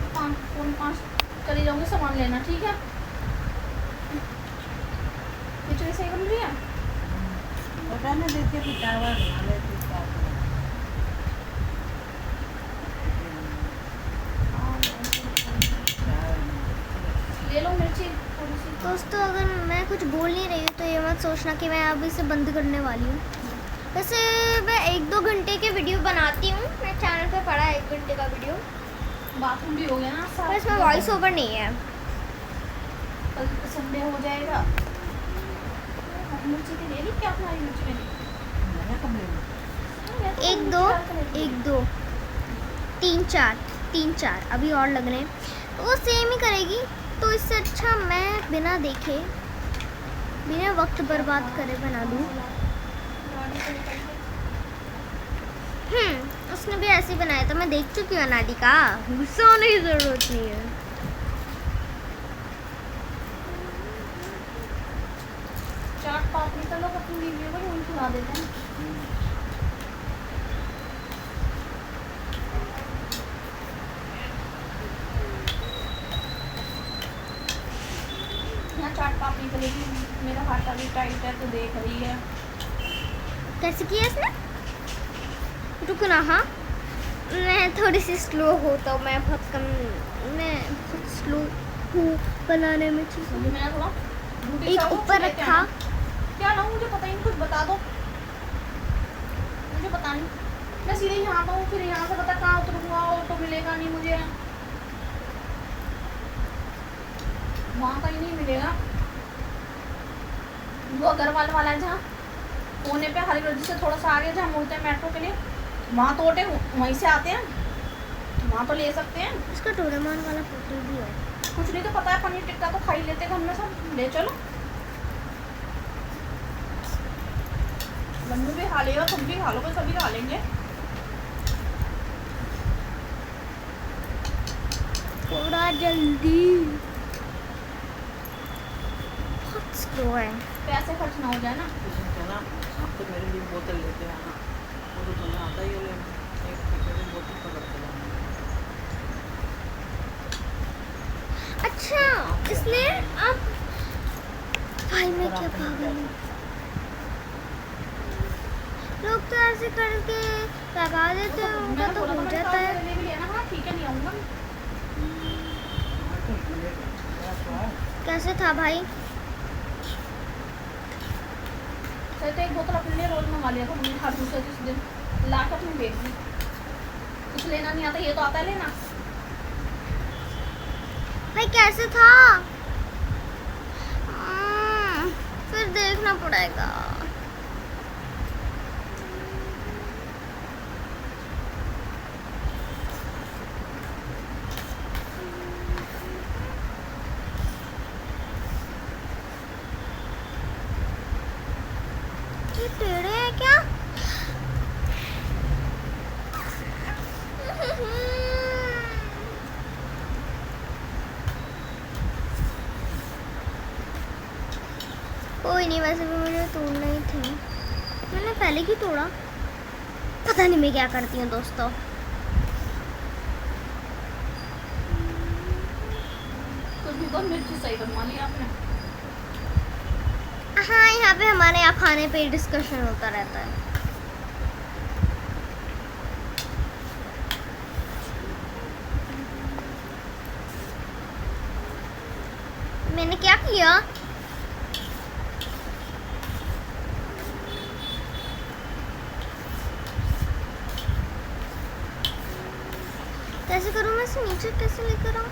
5 चली जाऊंगी सामान लेना, ठीक है? खिचड़ी सही बन रही है? पता नहीं देखिए कि चावल बना लेते ले लो मिर्ची थोड़ी सी। दोस्तों अगर मैं कुछ बोल नहीं रही हूँ तो ये मत सोचना कि मैं अब इसे बंद करने वाली हूँ। वैसे मैं 1-2 घंटे के वीडियो बनाती हूँ, मेरे चैनल पे पड़ा है 1 घंटे का वीडियो, बाथरूम भी हो गया ना साफ। पर इसमें वॉइस ओवर नहीं है। कल संडे हो जाएगा। मिर्ची की ले ली क्या? तुम्हारी मिर्ची ले ली? मैंने कब ले ली? 1 2 1 2 3 4 अभी और लगने, तो वो सेम ही करेगी। तो इससे अच्छा मैं बिना देखे बिना वक्त बर्बाद करे बना दूँ। उसने भी ऐसे ही बनाया था, मैं देख चुकी हूँ अनादि का, गुस्सा होने की जरूरत नहीं है। चाट पापड़ी का लोग अपनी वीडियो को यूं सुना देते हैं। यहाँ चाट पापड़ी के लिए मेरा हाथ अभी टाइट है तो देख रही है। कैसे किया इसने? रुकना, हाँ मैं थोड़ी सी स्लो हूँ तो मैं बहुत स्लो हूँ बनाने में चीज़ों। मैंने थोड़ा बूटी एक चाट को ऊपर लेके रखा। आना। क्या लाऊं मुझे पता ही नहीं, कुछ बता दो, मुझे पता नहीं। मैं सीधे यहाँ आता हूँ, फिर यहाँ से पता कहाँ उतरूंगा, ऑटो मिलेगा नहीं मुझे, वहाँ कहीं नहीं मिलेगा। वो अग्रवाल वाला है जहाँ कोने पे हरिगढ़ से थोड़ा सा आगे जहाँ मुड़ते हैं मेट्रो के लिए, वहाँ तो ऑटो वहीं से आते हैं, वहाँ तो ले सकते हैं। इसका डोरेमोन वाला फोटो भी है। कुछ नहीं तो पता है, पनीर टिक्का तो खा ही लेते घर में सब, ले चलो। मन्नू भी खा लेगा, तुम भी खा लो, सभी खा लेंगे। थोड़ा जल्दी, बहुत स्लो है। पैसे खर्च ना हो जाए ना। ना आप तो मेरे लिए बोतल लेते हैं ना, वो तो तुम्हें आता ही है, एक पैकेट बोतल पकड़ के लाना। अच्छा इसलिए आप भाई मैं क्या पागल हूँ। लोग तो ऐसे करके लगा देते हैं, उनका तो हो जाता है। ले भी लेना। हाँ ठीक है, नहीं आऊँगा। कैसे था भाई? सही तो एक बोतल अपने लिए रोज मंगा लिया था हमने, हर दूसरे जिस दिन ला कर अपने बेच दी। कुछ लेना नहीं आता, ये तो आता है लेना। भाई कैसे था? फिर देखना पड़ेगा। ये टेढ़े है क्या? कोई नहीं, वैसे भी मुझे तोड़ना ही थे, मैंने पहले क्यों तोड़ा? पता नहीं मैं क्या करती हूँ दोस्तों। कुछ भी तो मिर्ची सही बनवा लिया आपने। हाँ यहाँ पे हमारे यहाँ खाने पे डिस्कशन होता रहता है। मैंने क्या किया? कैसे करूँ मैं इसे नीचे कैसे लेकर आऊँ?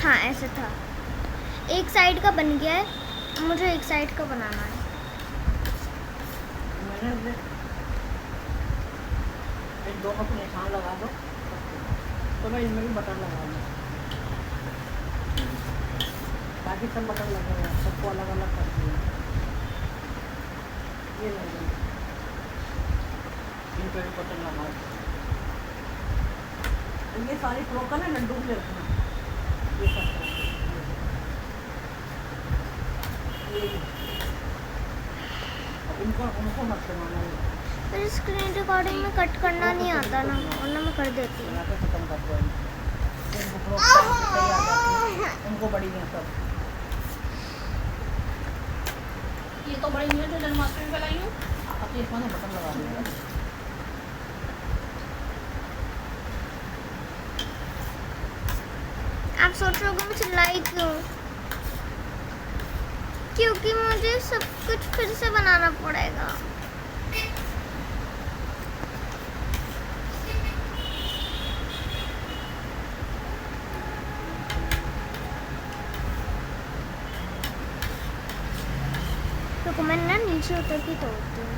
हाँ ऐसे था, एक साइड का बन गया है, मुझे एक साइड का बनाना है। मैंने एक दोनों को निशान लगा दो तो मैं इनमें भी बटन लगा दूँ, बाकी सब बटन लगे हुए हैं, सबको अलग अलग कर दिए। ये नहीं, इन पर भी बटन लगा दो। ये सारी ब्रोकन है, लड्डू भी रखना, ये सब ये इनको उनको मत करवाना, फिर स्क्रीन रिकॉर्डिंग में कट करना नहीं आता ना, वरना मैं कर देती हूँ। खत्म कर दो उनको बड़ी है सब। ये तो बड़ी नहीं है जो जन्माष्टमी पे लाई हूँ। अब ये इसमें बटन लगा दूँगा। आप सोच रहे हो मैं चिल्लाई क्यों? क्योंकि मुझे सब कुछ फिर से बनाना पड़ेगा। तो मैं ना नीचे उतर के तोड़ती हूँ।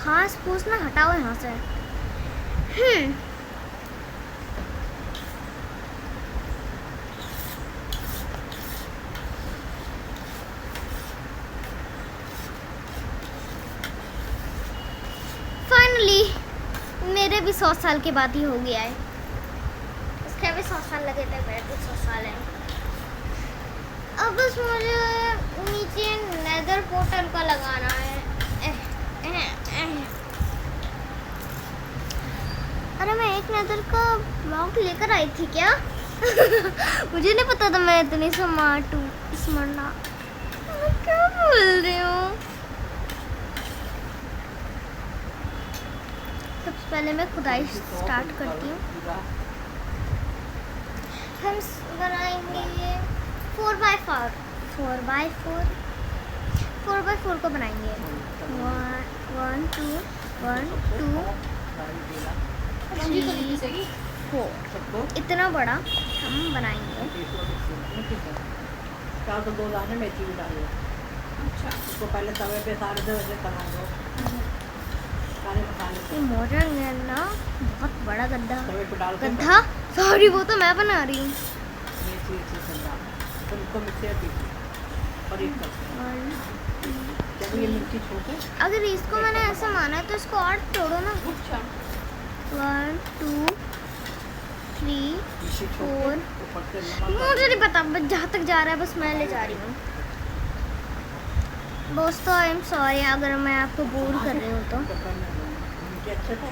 घास फूस ना हटाओ यहाँ से। फाइनली मेरे भी 100 साल के बाद ही हो गया है। उसके भी 100 साल लगे थे, मेरे भी 100 साल है। अब बस मुझे नीचे नेदर पोर्टल का लगाना है। अरे मैं एक नेदर का ब्लॉक लेकर आई थी क्या? मुझे नहीं पता था मैं इतनी स्मार्ट हूँ। स्मार्ट मैं क्या बोल रही हूँ? सबसे पहले मैं खुदाई स्टार्ट करती हूँ। हम बनाएंगे 4x4 को बनाएंगे। 1 2 1 2 3 4 इतना बड़ा हम बनाएंगे। चार तो 2 दाने मेथी भी डालो। अच्छा उसको पहले तवे पे सारे वैसे बना दो, सारे मसाले ये मोरंग है ना, बहुत बड़ा गड्ढा। तवे पे डाल के गड्ढा सॉरी, वो तो मैं बना रही हूँ। मेथी सब डाल, फिर उसको मिक्सी में पीस और एक कर जब ये मिर्ची छोटे अगर इसको मैंने ऐसे माना है तो इसको और तोड़ो ना। अच्छा 1 2 3 मिर्ची 4 छोटे ऊपर से नमक मुझे नहीं पता, बस जहाँ तक जा रहा है बस मैं ले जा रही हूँ। दोस्तों आई एम सॉरी अगर मैं आपको बोर कर रही हूँ तो। मिर्ची अच्छे थे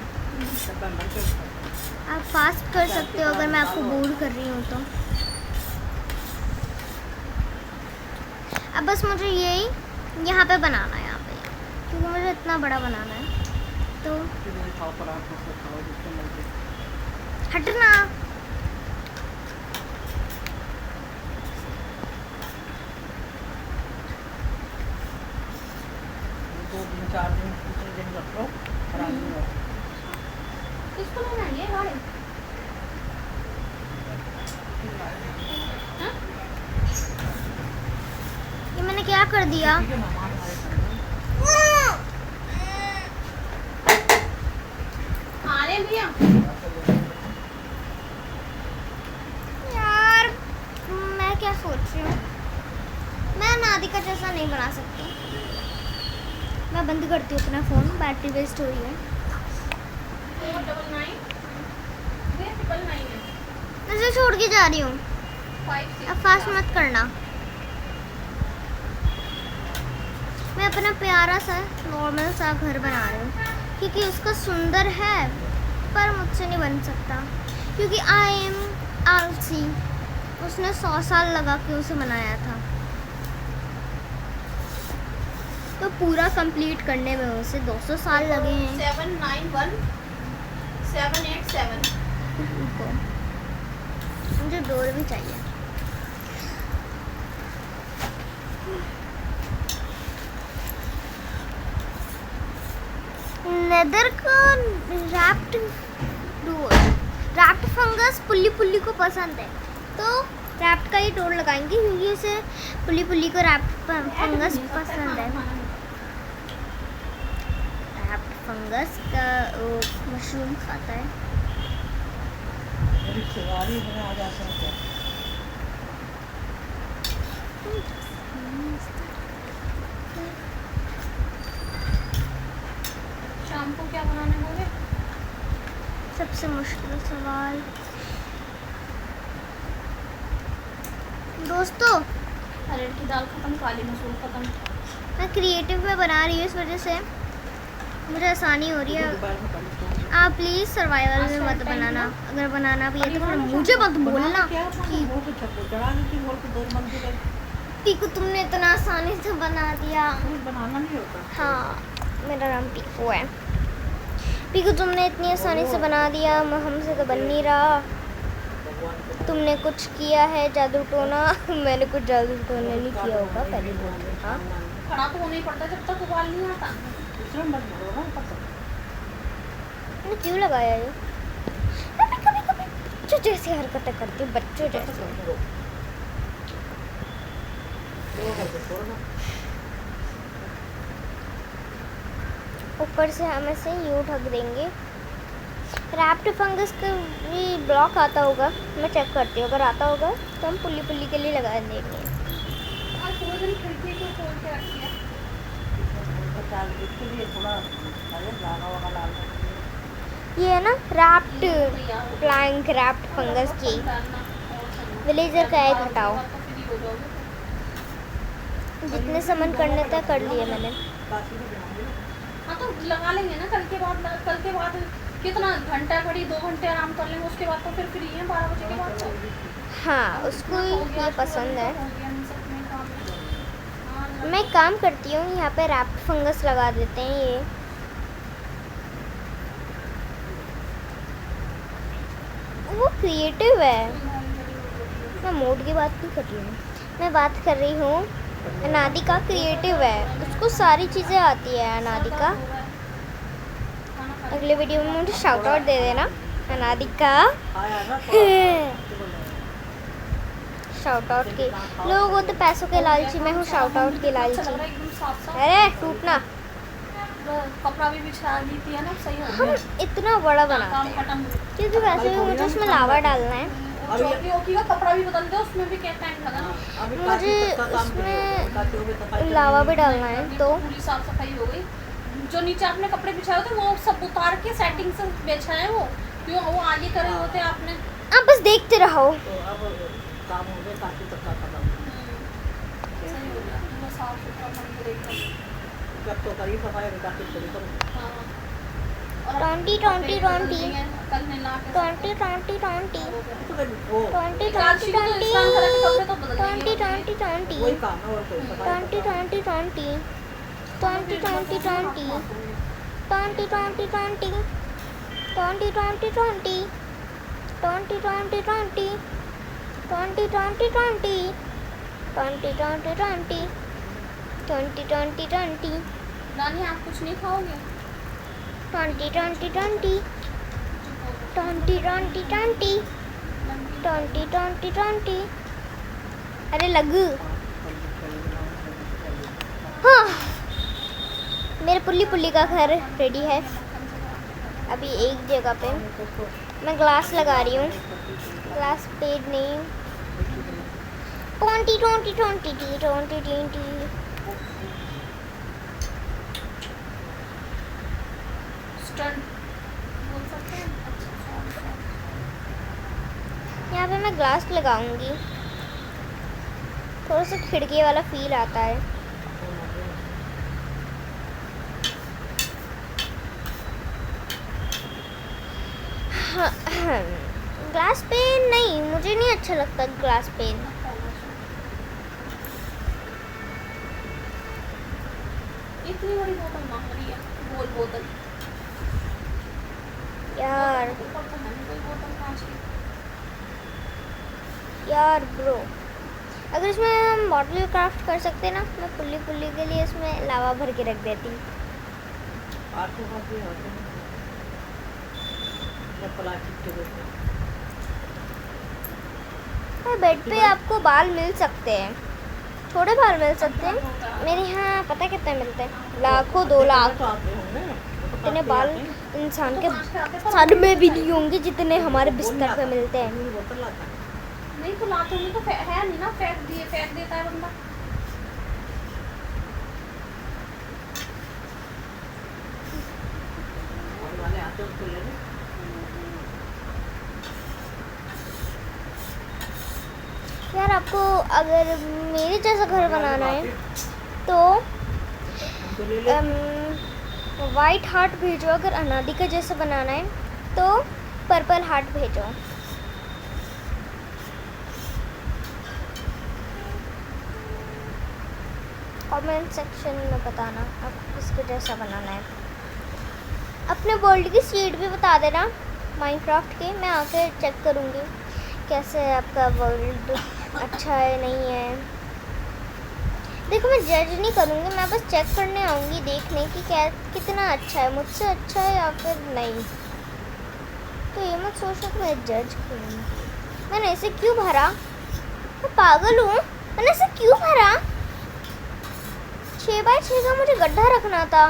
सब बन के आप फास्ट कर सकते हो अगर मैं आपको बोर कर रही हूँ तो। अब बस मुझे यही यहाँ पे बनाना है, यहाँ पे, क्योंकि मुझे इतना बड़ा बनाना है। तो खाओ पराठा से खाओ जिसको मर्जी। हटना। दो दिन 4 दिन दूसरे दिन रख लो खराब नहीं होगा। किसको लेना है ये गाड़ी? ये मैंने क्या कर दिया? ठीक है, मेहमान आए थे। आ रहे भैया। यार मैं क्या सोच रही हूँ, मैं नादिका जैसा नहीं बना सकती। मैं बंद करती हूँ अपना फ़ोन, बैटरी वेस्ट हो रही है। 499 999 है। मैं इसे छोड़ के जा रही हूँ, 5 अब फास्ट मत करना। मैं अपना प्यारा सा नॉर्मल सा घर बना रही हूँ, क्योंकि उसका सुंदर है पर मुझसे नहीं बन सकता, क्योंकि आई एम आलसी। उसने 100 साल लगा के उसे बनाया था, तो पूरा कंप्लीट करने में उसे 200 साल लगे हैं। 791 787 रुको, मुझे डोर भी चाहिए। लेदर का wrapped door, wrapped fungus pulley pulley को पसंद है, तो रैप्ड का ही डोर लगाएंगे, क्योंकि उसे पुल्ली पुल्ली को रैप्ड फंगस पसंद है। रैप्ड फंगस का वो मशरूम खाता है। मेरी सवारी में आ जाते हैं क्या? शाम को क्या बनाने होगे? सबसे मुश्किल सवाल दोस्तों, अरहर की दाल खत्म, काली मसूर खत्म। मैं क्रिएटिव में बना रही हूँ, इस वजह से मुझे आसानी हो रही है। दोपहर में पड़ी तो आप प्लीज़ सर्वाइवल में मत बनाना, अगर बनाना भी है तो फिर मुझे मत बोलना क्या कि वो तो छप्पो चढ़ा दी थी, वो तो 2 मंजिल है। पीकू तुमने इतना आसानी से बना दिया। कुछ बनाना नहीं होता। हाँ मेरा नाम पीकू है। पीकू तुमने इतनी आसानी से बना दिया, हमसे तो बन नहीं रहा। तुमने कुछ किया है जादू टोना? मैंने कुछ जादू टोना नहीं किया होगा, पहले बोल दो। हाँ खड़ा तो होना ही पड़ता जब तक उबाल नहीं आता। दूसरा मत बोलो ना पता। मैंने क्यों लगाया ये? मैं कभी कभी बच्चों जैसी हरकतें करती हूँ, बच्चों जैसी। ऊपर से हम ऐसे यूँ ढक देंगे। रैप्ड फंगस का भी ब्लॉक आता होगा, मैं चेक करती हूँ, अगर आता होगा तो हम पुल्ली पुल्ली के लिए लगा देंगे। आज पूरे दिन खिड़की को खोल के रखी है। इसके लिए थोड़ा लागा वागा डालना। ये है ना रैप्ड प्लैंक, रैप्ड फंगस की विलेजर का एग हटाओ। जितने सामान करने तक कर लिए मैंने। बाकी भी बनाऊंगी ना। हाँ तो लगा लेंगे ना कल के बाद कितना घंटा घड़ी 2 घंटे आराम कर लेंगे, उसके बाद तो फिर फ्री है 12 बजे के बाद तो। हाँ, उसको हो गया, ये पसंद है। हो गया, हम सब में काम है। हाँ, मैं एक काम करती हूँ, यहाँ पे रैप्ड फंगस लगा देते हैं। ये वो क्रिएटिव है। मैं मोड की बात नहीं कर रही हूँ, मैं बात कर रही हूँ अनादिका क्रिएटिव है, उसको सारी चीज़ें आती है। अनादिका अगले वीडियो में मुझे शाउट आउट दे देना अनादिका। आया ना शाउट आउट के लोगों को तो पैसों के लालची, मैं हूँ शाउट आउट के अच्छा लग रहा है, लालची। एकदम साफ साफ। अरे टूटना, कपड़ा भी बिछा दी थी है ना, सही हो हम गया। इतना बड़ा बनाते काम हैं खत्म। क्योंकि वैसे भी मुझे उसमें लावा डालना है। चौकी वौकी का कपड़ा भी बदल दो, उसमें भी क्या टाइम लगा ना। अभी मुझे काफी काम उसमें काफी सफाई लावा भी डालना है, तो पूरी साफ सफाई हो गई। जो नीचे आपने कपड़े बिछाए थे वो सब उतार के सेटिंग से बिछाए, वो क्यों वो आगे करे होते आपने। आप बस देखते रहो। तो अब काम हो गया, काफी तक का खत्म। सही हो गया, वो साफ सुथरा मंदिर एकदम। जब तो करी सफाई अभी काफी थोड़ी करो। हाँ। और 20 कपड़े 20 बदल दिए हैं, कल मिला के 20 20 20 तो फिर वो 20 एकादशी को तो स्नान करा के कपड़े तो बदल 20 देंगे। 20 20 वही काम है और कोई सफाई 20 20 20 20 20 20 20 20 20 20 20 20 20 20 20 20 20 20 20 20 20 20 20 20 20 नानी आप कुछ नहीं खाओगे? 20 20 20 20 20 20 20 20 20 अरे लग हाँ, मेरे पुल्ली पुल्ली का घर रेडी है। अभी एक जगह पे मैं ग्लास लगा रही हूँ, ग्लास पेड नहीं। 20 20 20 20 20 स्टंट बोल सकते हैं। अच्छा, यहाँ पे मैं ग्लास लगाऊंगी, थोड़ा सा खिड़की वाला फील आता है। ग्लास पेन नहीं, मुझे नहीं अच्छा लगता ग्लास पेन। इतनी बड़ी बोतल मांग रही है, गोल बोतल। यार ऊपर तो है नहीं कोई बोतल कांच की। यार ब्रो, अगर इसमें हम मॉडल क्राफ्ट कर सकते ना, मैं पुल्ली पुल्ली के लिए इसमें लावा भर के रख देती। आटो का भी होते हैं जब प्लास्टिक के देते हैं। और बेड पे आपको बाल मिल सकते हैं, थोड़े बाल मिल सकते हैं। मेरे यहाँ पता कितने मिलते हैं, लाखों 2 लाख। तो आते होंगे ना, वो तो इतने काफी बाल आते हैं। इंसान तो के कांच के आते पर सर में भी नहीं होंगे जितने हमारे बिस्तर पे मिलते हैं। पूरी बोतल लाता है। नहीं तो लाते होंगे तो है नहीं ना, फेंक देता है बंदा। और वाले आते हैं उसको लेने। यार आपको अगर मेरे जैसा घर बनाना है तो हमको ले ले। वाइट हार्ट भेजो, अगर अनादिका जैसा बनाना है तो पर्पल हार्ट भेजो। कमेंट सेक्शन में बताना आपको किसके जैसा बनाना है। अपने वर्ल्ड की स्पीड भी बता देना माइनक्राफ्ट के, मैं आके चेक करूँगी कैसे है आपका वर्ल्ड, अच्छा है नहीं है। देखो मैं जज नहीं करूँगी, मैं बस चेक करने आऊँगी देखने की क्या कितना अच्छा है, मुझसे अच्छा है या फिर नहीं। तो ये मत सोचो कि मैं जज करूँगी। मैंने ऐसे क्यों भरा, मैं पागल हूँ, मैंने ऐसे क्यों भरा। 6x6 का मुझे गड्ढा रखना था।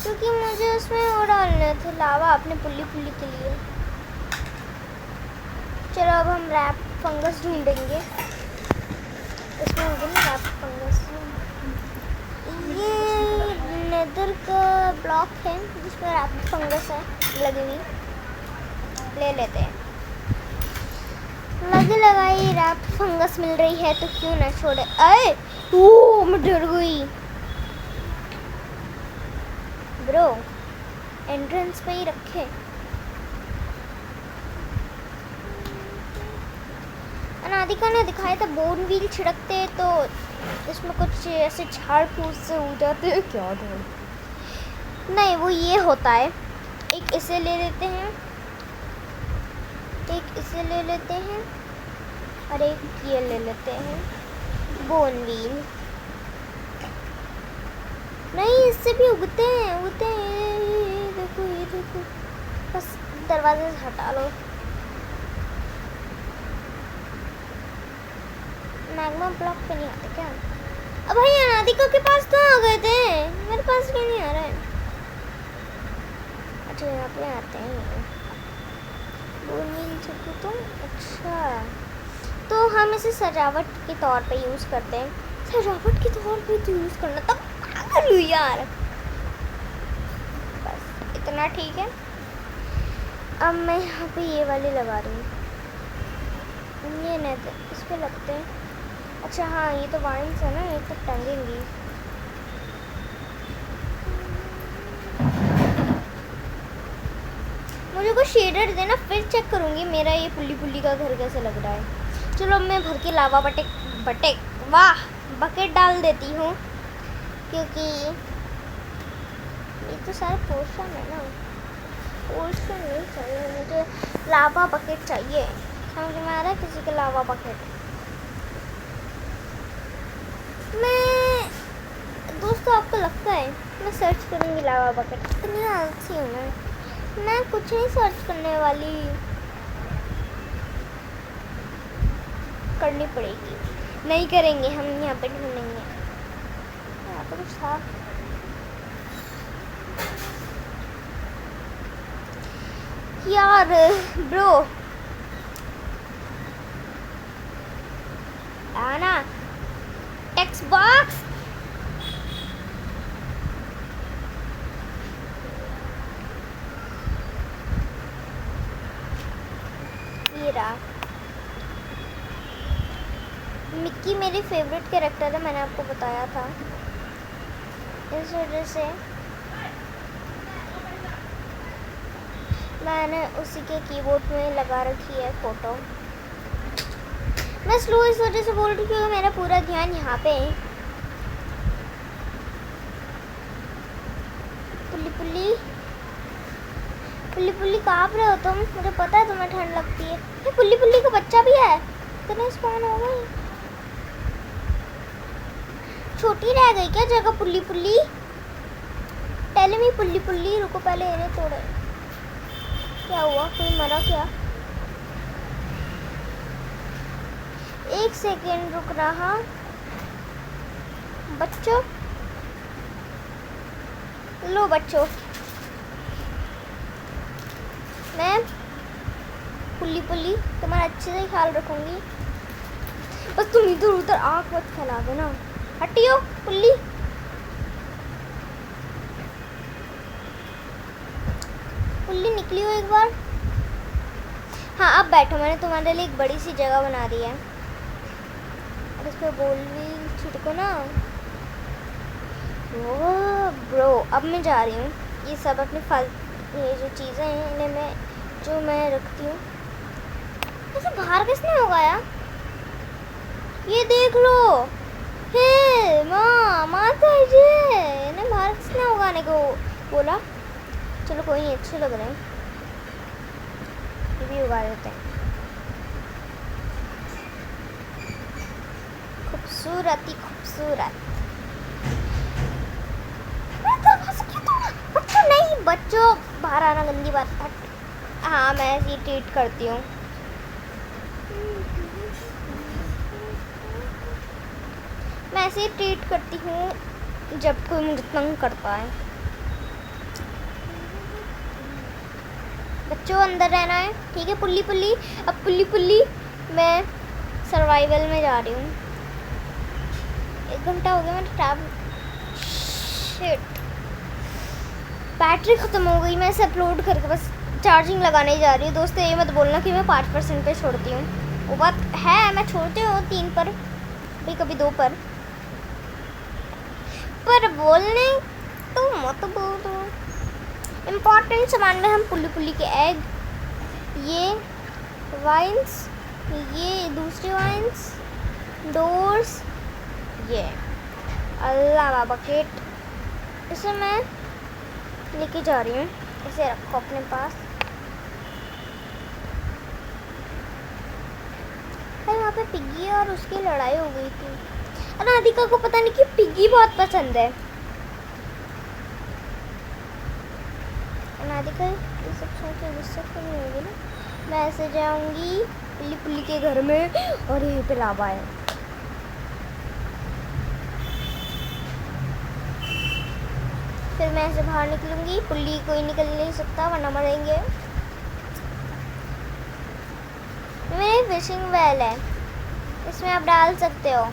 क्योंकि मुझे उसमें वो डालने थे लावा अपने पुल्ली पुल्ली के लिए। चलो अब हम रैप फंगस ढूंढेंगे। इसमें होगा ना रैप फंगस। ये नेदर का ब्लॉक है जिसमें रैप फंगस है लगी हुई, ले लेते हैं। लगे लगाई रैप फंगस मिल रही है तो क्यों ना छोड़े। अरे ओ मैं डर गई ब्रो, एंट्रेंस पे ही रखे। अनादिका ने दिखाया था बोन व्हील छिड़कते तो इसमें कुछ ऐसे झाड़ फूस से हो जाते हैं क्या नहीं, वो ये होता है। एक इसे ले लेते हैं, एक इसे ले लेते हैं और एक ये ले लेते हैं बोन व्हील। नहीं इससे भी उगते हैं ये देखो ये देखो। बस दरवाजे से हटा लो। मैग्मा ब्लॉक पे नहीं आते क्या? अब भाई अनादिका के पास तो आ गए थे, मेरे पास क्यों नहीं आ रहा है? अच्छा यहाँ पे आते हैं तो अच्छा, तो हम इसे सजावट के तौर पे यूज़ करते हैं। सजावट के तौर पे तो यूज़ करना तब कर लूँ यार। बस इतना ठीक है। अब मैं यहाँ पे ये वाली लगा रही हूँ, ये नहीं तो इस पे लगते हैं। अच्छा हाँ ये तो वाइन्स है ना, ये तो टंगेंगी। मुझे कुछ शेडर देना, फिर चेक करूँगी मेरा ये पुल्ली पुल्ली का घर कैसे लग रहा है। चलो मैं भर के लावा बकेट डाल देती हूँ, क्योंकि ये तो सारा पोर्शन है ना, पोर्शन नहीं चाहिए मुझे, लावा बकेट चाहिए। समझ में आ रहा है किसी का लावा बकेट। मैं दोस्तों आपको लगता है मैं सर्च करूँगी लावा बकेट? इतनी आलसी हूँ मैं कुछ नहीं सर्च करने वाली, करनी पड़ेगी। नहीं करेंगे हम, यहाँ पे ढूंढेंगे। यहाँ पे कुछ था यार ब्रो, आना टेक्स्ट बॉक्स। ये रहा। मिक्की मेरी फेवरेट कैरेक्टर है, मैंने आपको बताया था। इस वजह से मैंने उसी के कीबोर्ड में लगा रखी है फोटो। मैं स्लो इस वजह से बोल रही हूँ क्योंकि मेरा पूरा ध्यान यहाँ पे है। पुल्ली पुल्ली पुल्ली पुल्ली काँप रहे हो तुम, मुझे पता है तुम्हें ठंड लगती है। ये पुल्ली पुल्ली का बच्चा भी है, कितने स्पॉन हो गए? छोटी रह गई क्या जगह पुल्ली पुल्ली? टेल मी पुल्ली पुल्ली, रुको पहले इन्हें तोड़े। क्या हुआ, कोई मरा क्या? एक सेकेंड रुक रहा बच्चों, लो बच्चों, मैं पुल्ली पुल्ली तुम्हारा अच्छे से ख्याल रखूंगी। बस तुम इधर उधर आँख मत फैला देना, हटियो पुल्ली। पुल्ली निकली हो एक बार। हाँ अब बैठो, मैंने तुम्हारे लिए एक बड़ी सी जगह बना दी है। और इस पर बोल भी छिड़को ना। ओ ब्रो, अब मैं जा रही हूँ। ये सब अपने ये जो चीज़ें हैं इन्हें मैं रखती हूँ। ऐसे बाहर किसने उगाया? ये देख लो, हे माँ माता जी, इन्हें बाहर किसने उगाने को बोला? चलो कोई नहीं, अच्छे लग रहे हैं, ये भी उगा देते हैं। खूबसूरत ही खूबसूरत। बच्चों नहीं, बच्चों बाहर आना गंदी बात है। हाँ मैं ऐसी ट्रीट करती हूँ। मैं ऐसे ट्रीट करती हूँ जब कोई मुझे तंग करता है। बच्चों अंदर रहना है, ठीक है। पुल्ली पुल्ली, अब पुल्ली पुल्ली मैं सर्वाइवल में जा रही हूँ। 1 घंटा हो गया मेरा टैब, शिट बैटरी ख़त्म हो गई। मैं इसे अपलोड करके बस चार्जिंग लगाने जा रही हूँ। दोस्तों ये मत बोलना कि मैं 5% पे छोड़ती हूँ, वो बात है मैं छोड़ती हूँ 3 पर भी, कभी 2 पर बोलने तो मत बोल दो। इम्पॉर्टेंट सामान में हम पुल्ली पुल्ली के एग, ये वाइन्स, ये दूसरी वाइन्स, डोर्स, ये अल्लाह बाबा किट, इसे मैं लेके जा रही हूँ। इसे रखो अपने पास। भाई वहाँ पे पिग्गी और उसकी लड़ाई हो गई थी। अनादिका को पता नहीं कि पिग्गी बहुत पसंद है। अनादिका ये सब सोच के गुस्सा तो नहीं होगी ना। मैं ऐसे जाऊंगी पुल्ली पुल्ली के घर में और यहीं पे लावा है। फिर मैं ऐसे बाहर निकलूंगी, पुल्ली कोई निकल नहीं सकता वरना मरेंगे। मेरी फिशिंग वेल है, इसमें आप डाल सकते हो।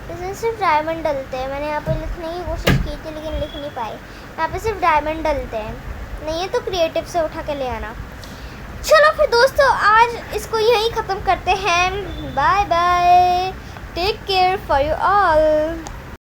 इसमें सिर्फ डायमंड डलते हैं। मैंने यहाँ पे लिखने की कोशिश की थी लेकिन लिख नहीं पाई। यहाँ पे सिर्फ डायमंड डलते हैं, नहीं है तो क्रिएटिव से उठा के ले आना। चलो फिर दोस्तों आज इसको यहीं ख़त्म करते हैं। Bye bye, take care for you all.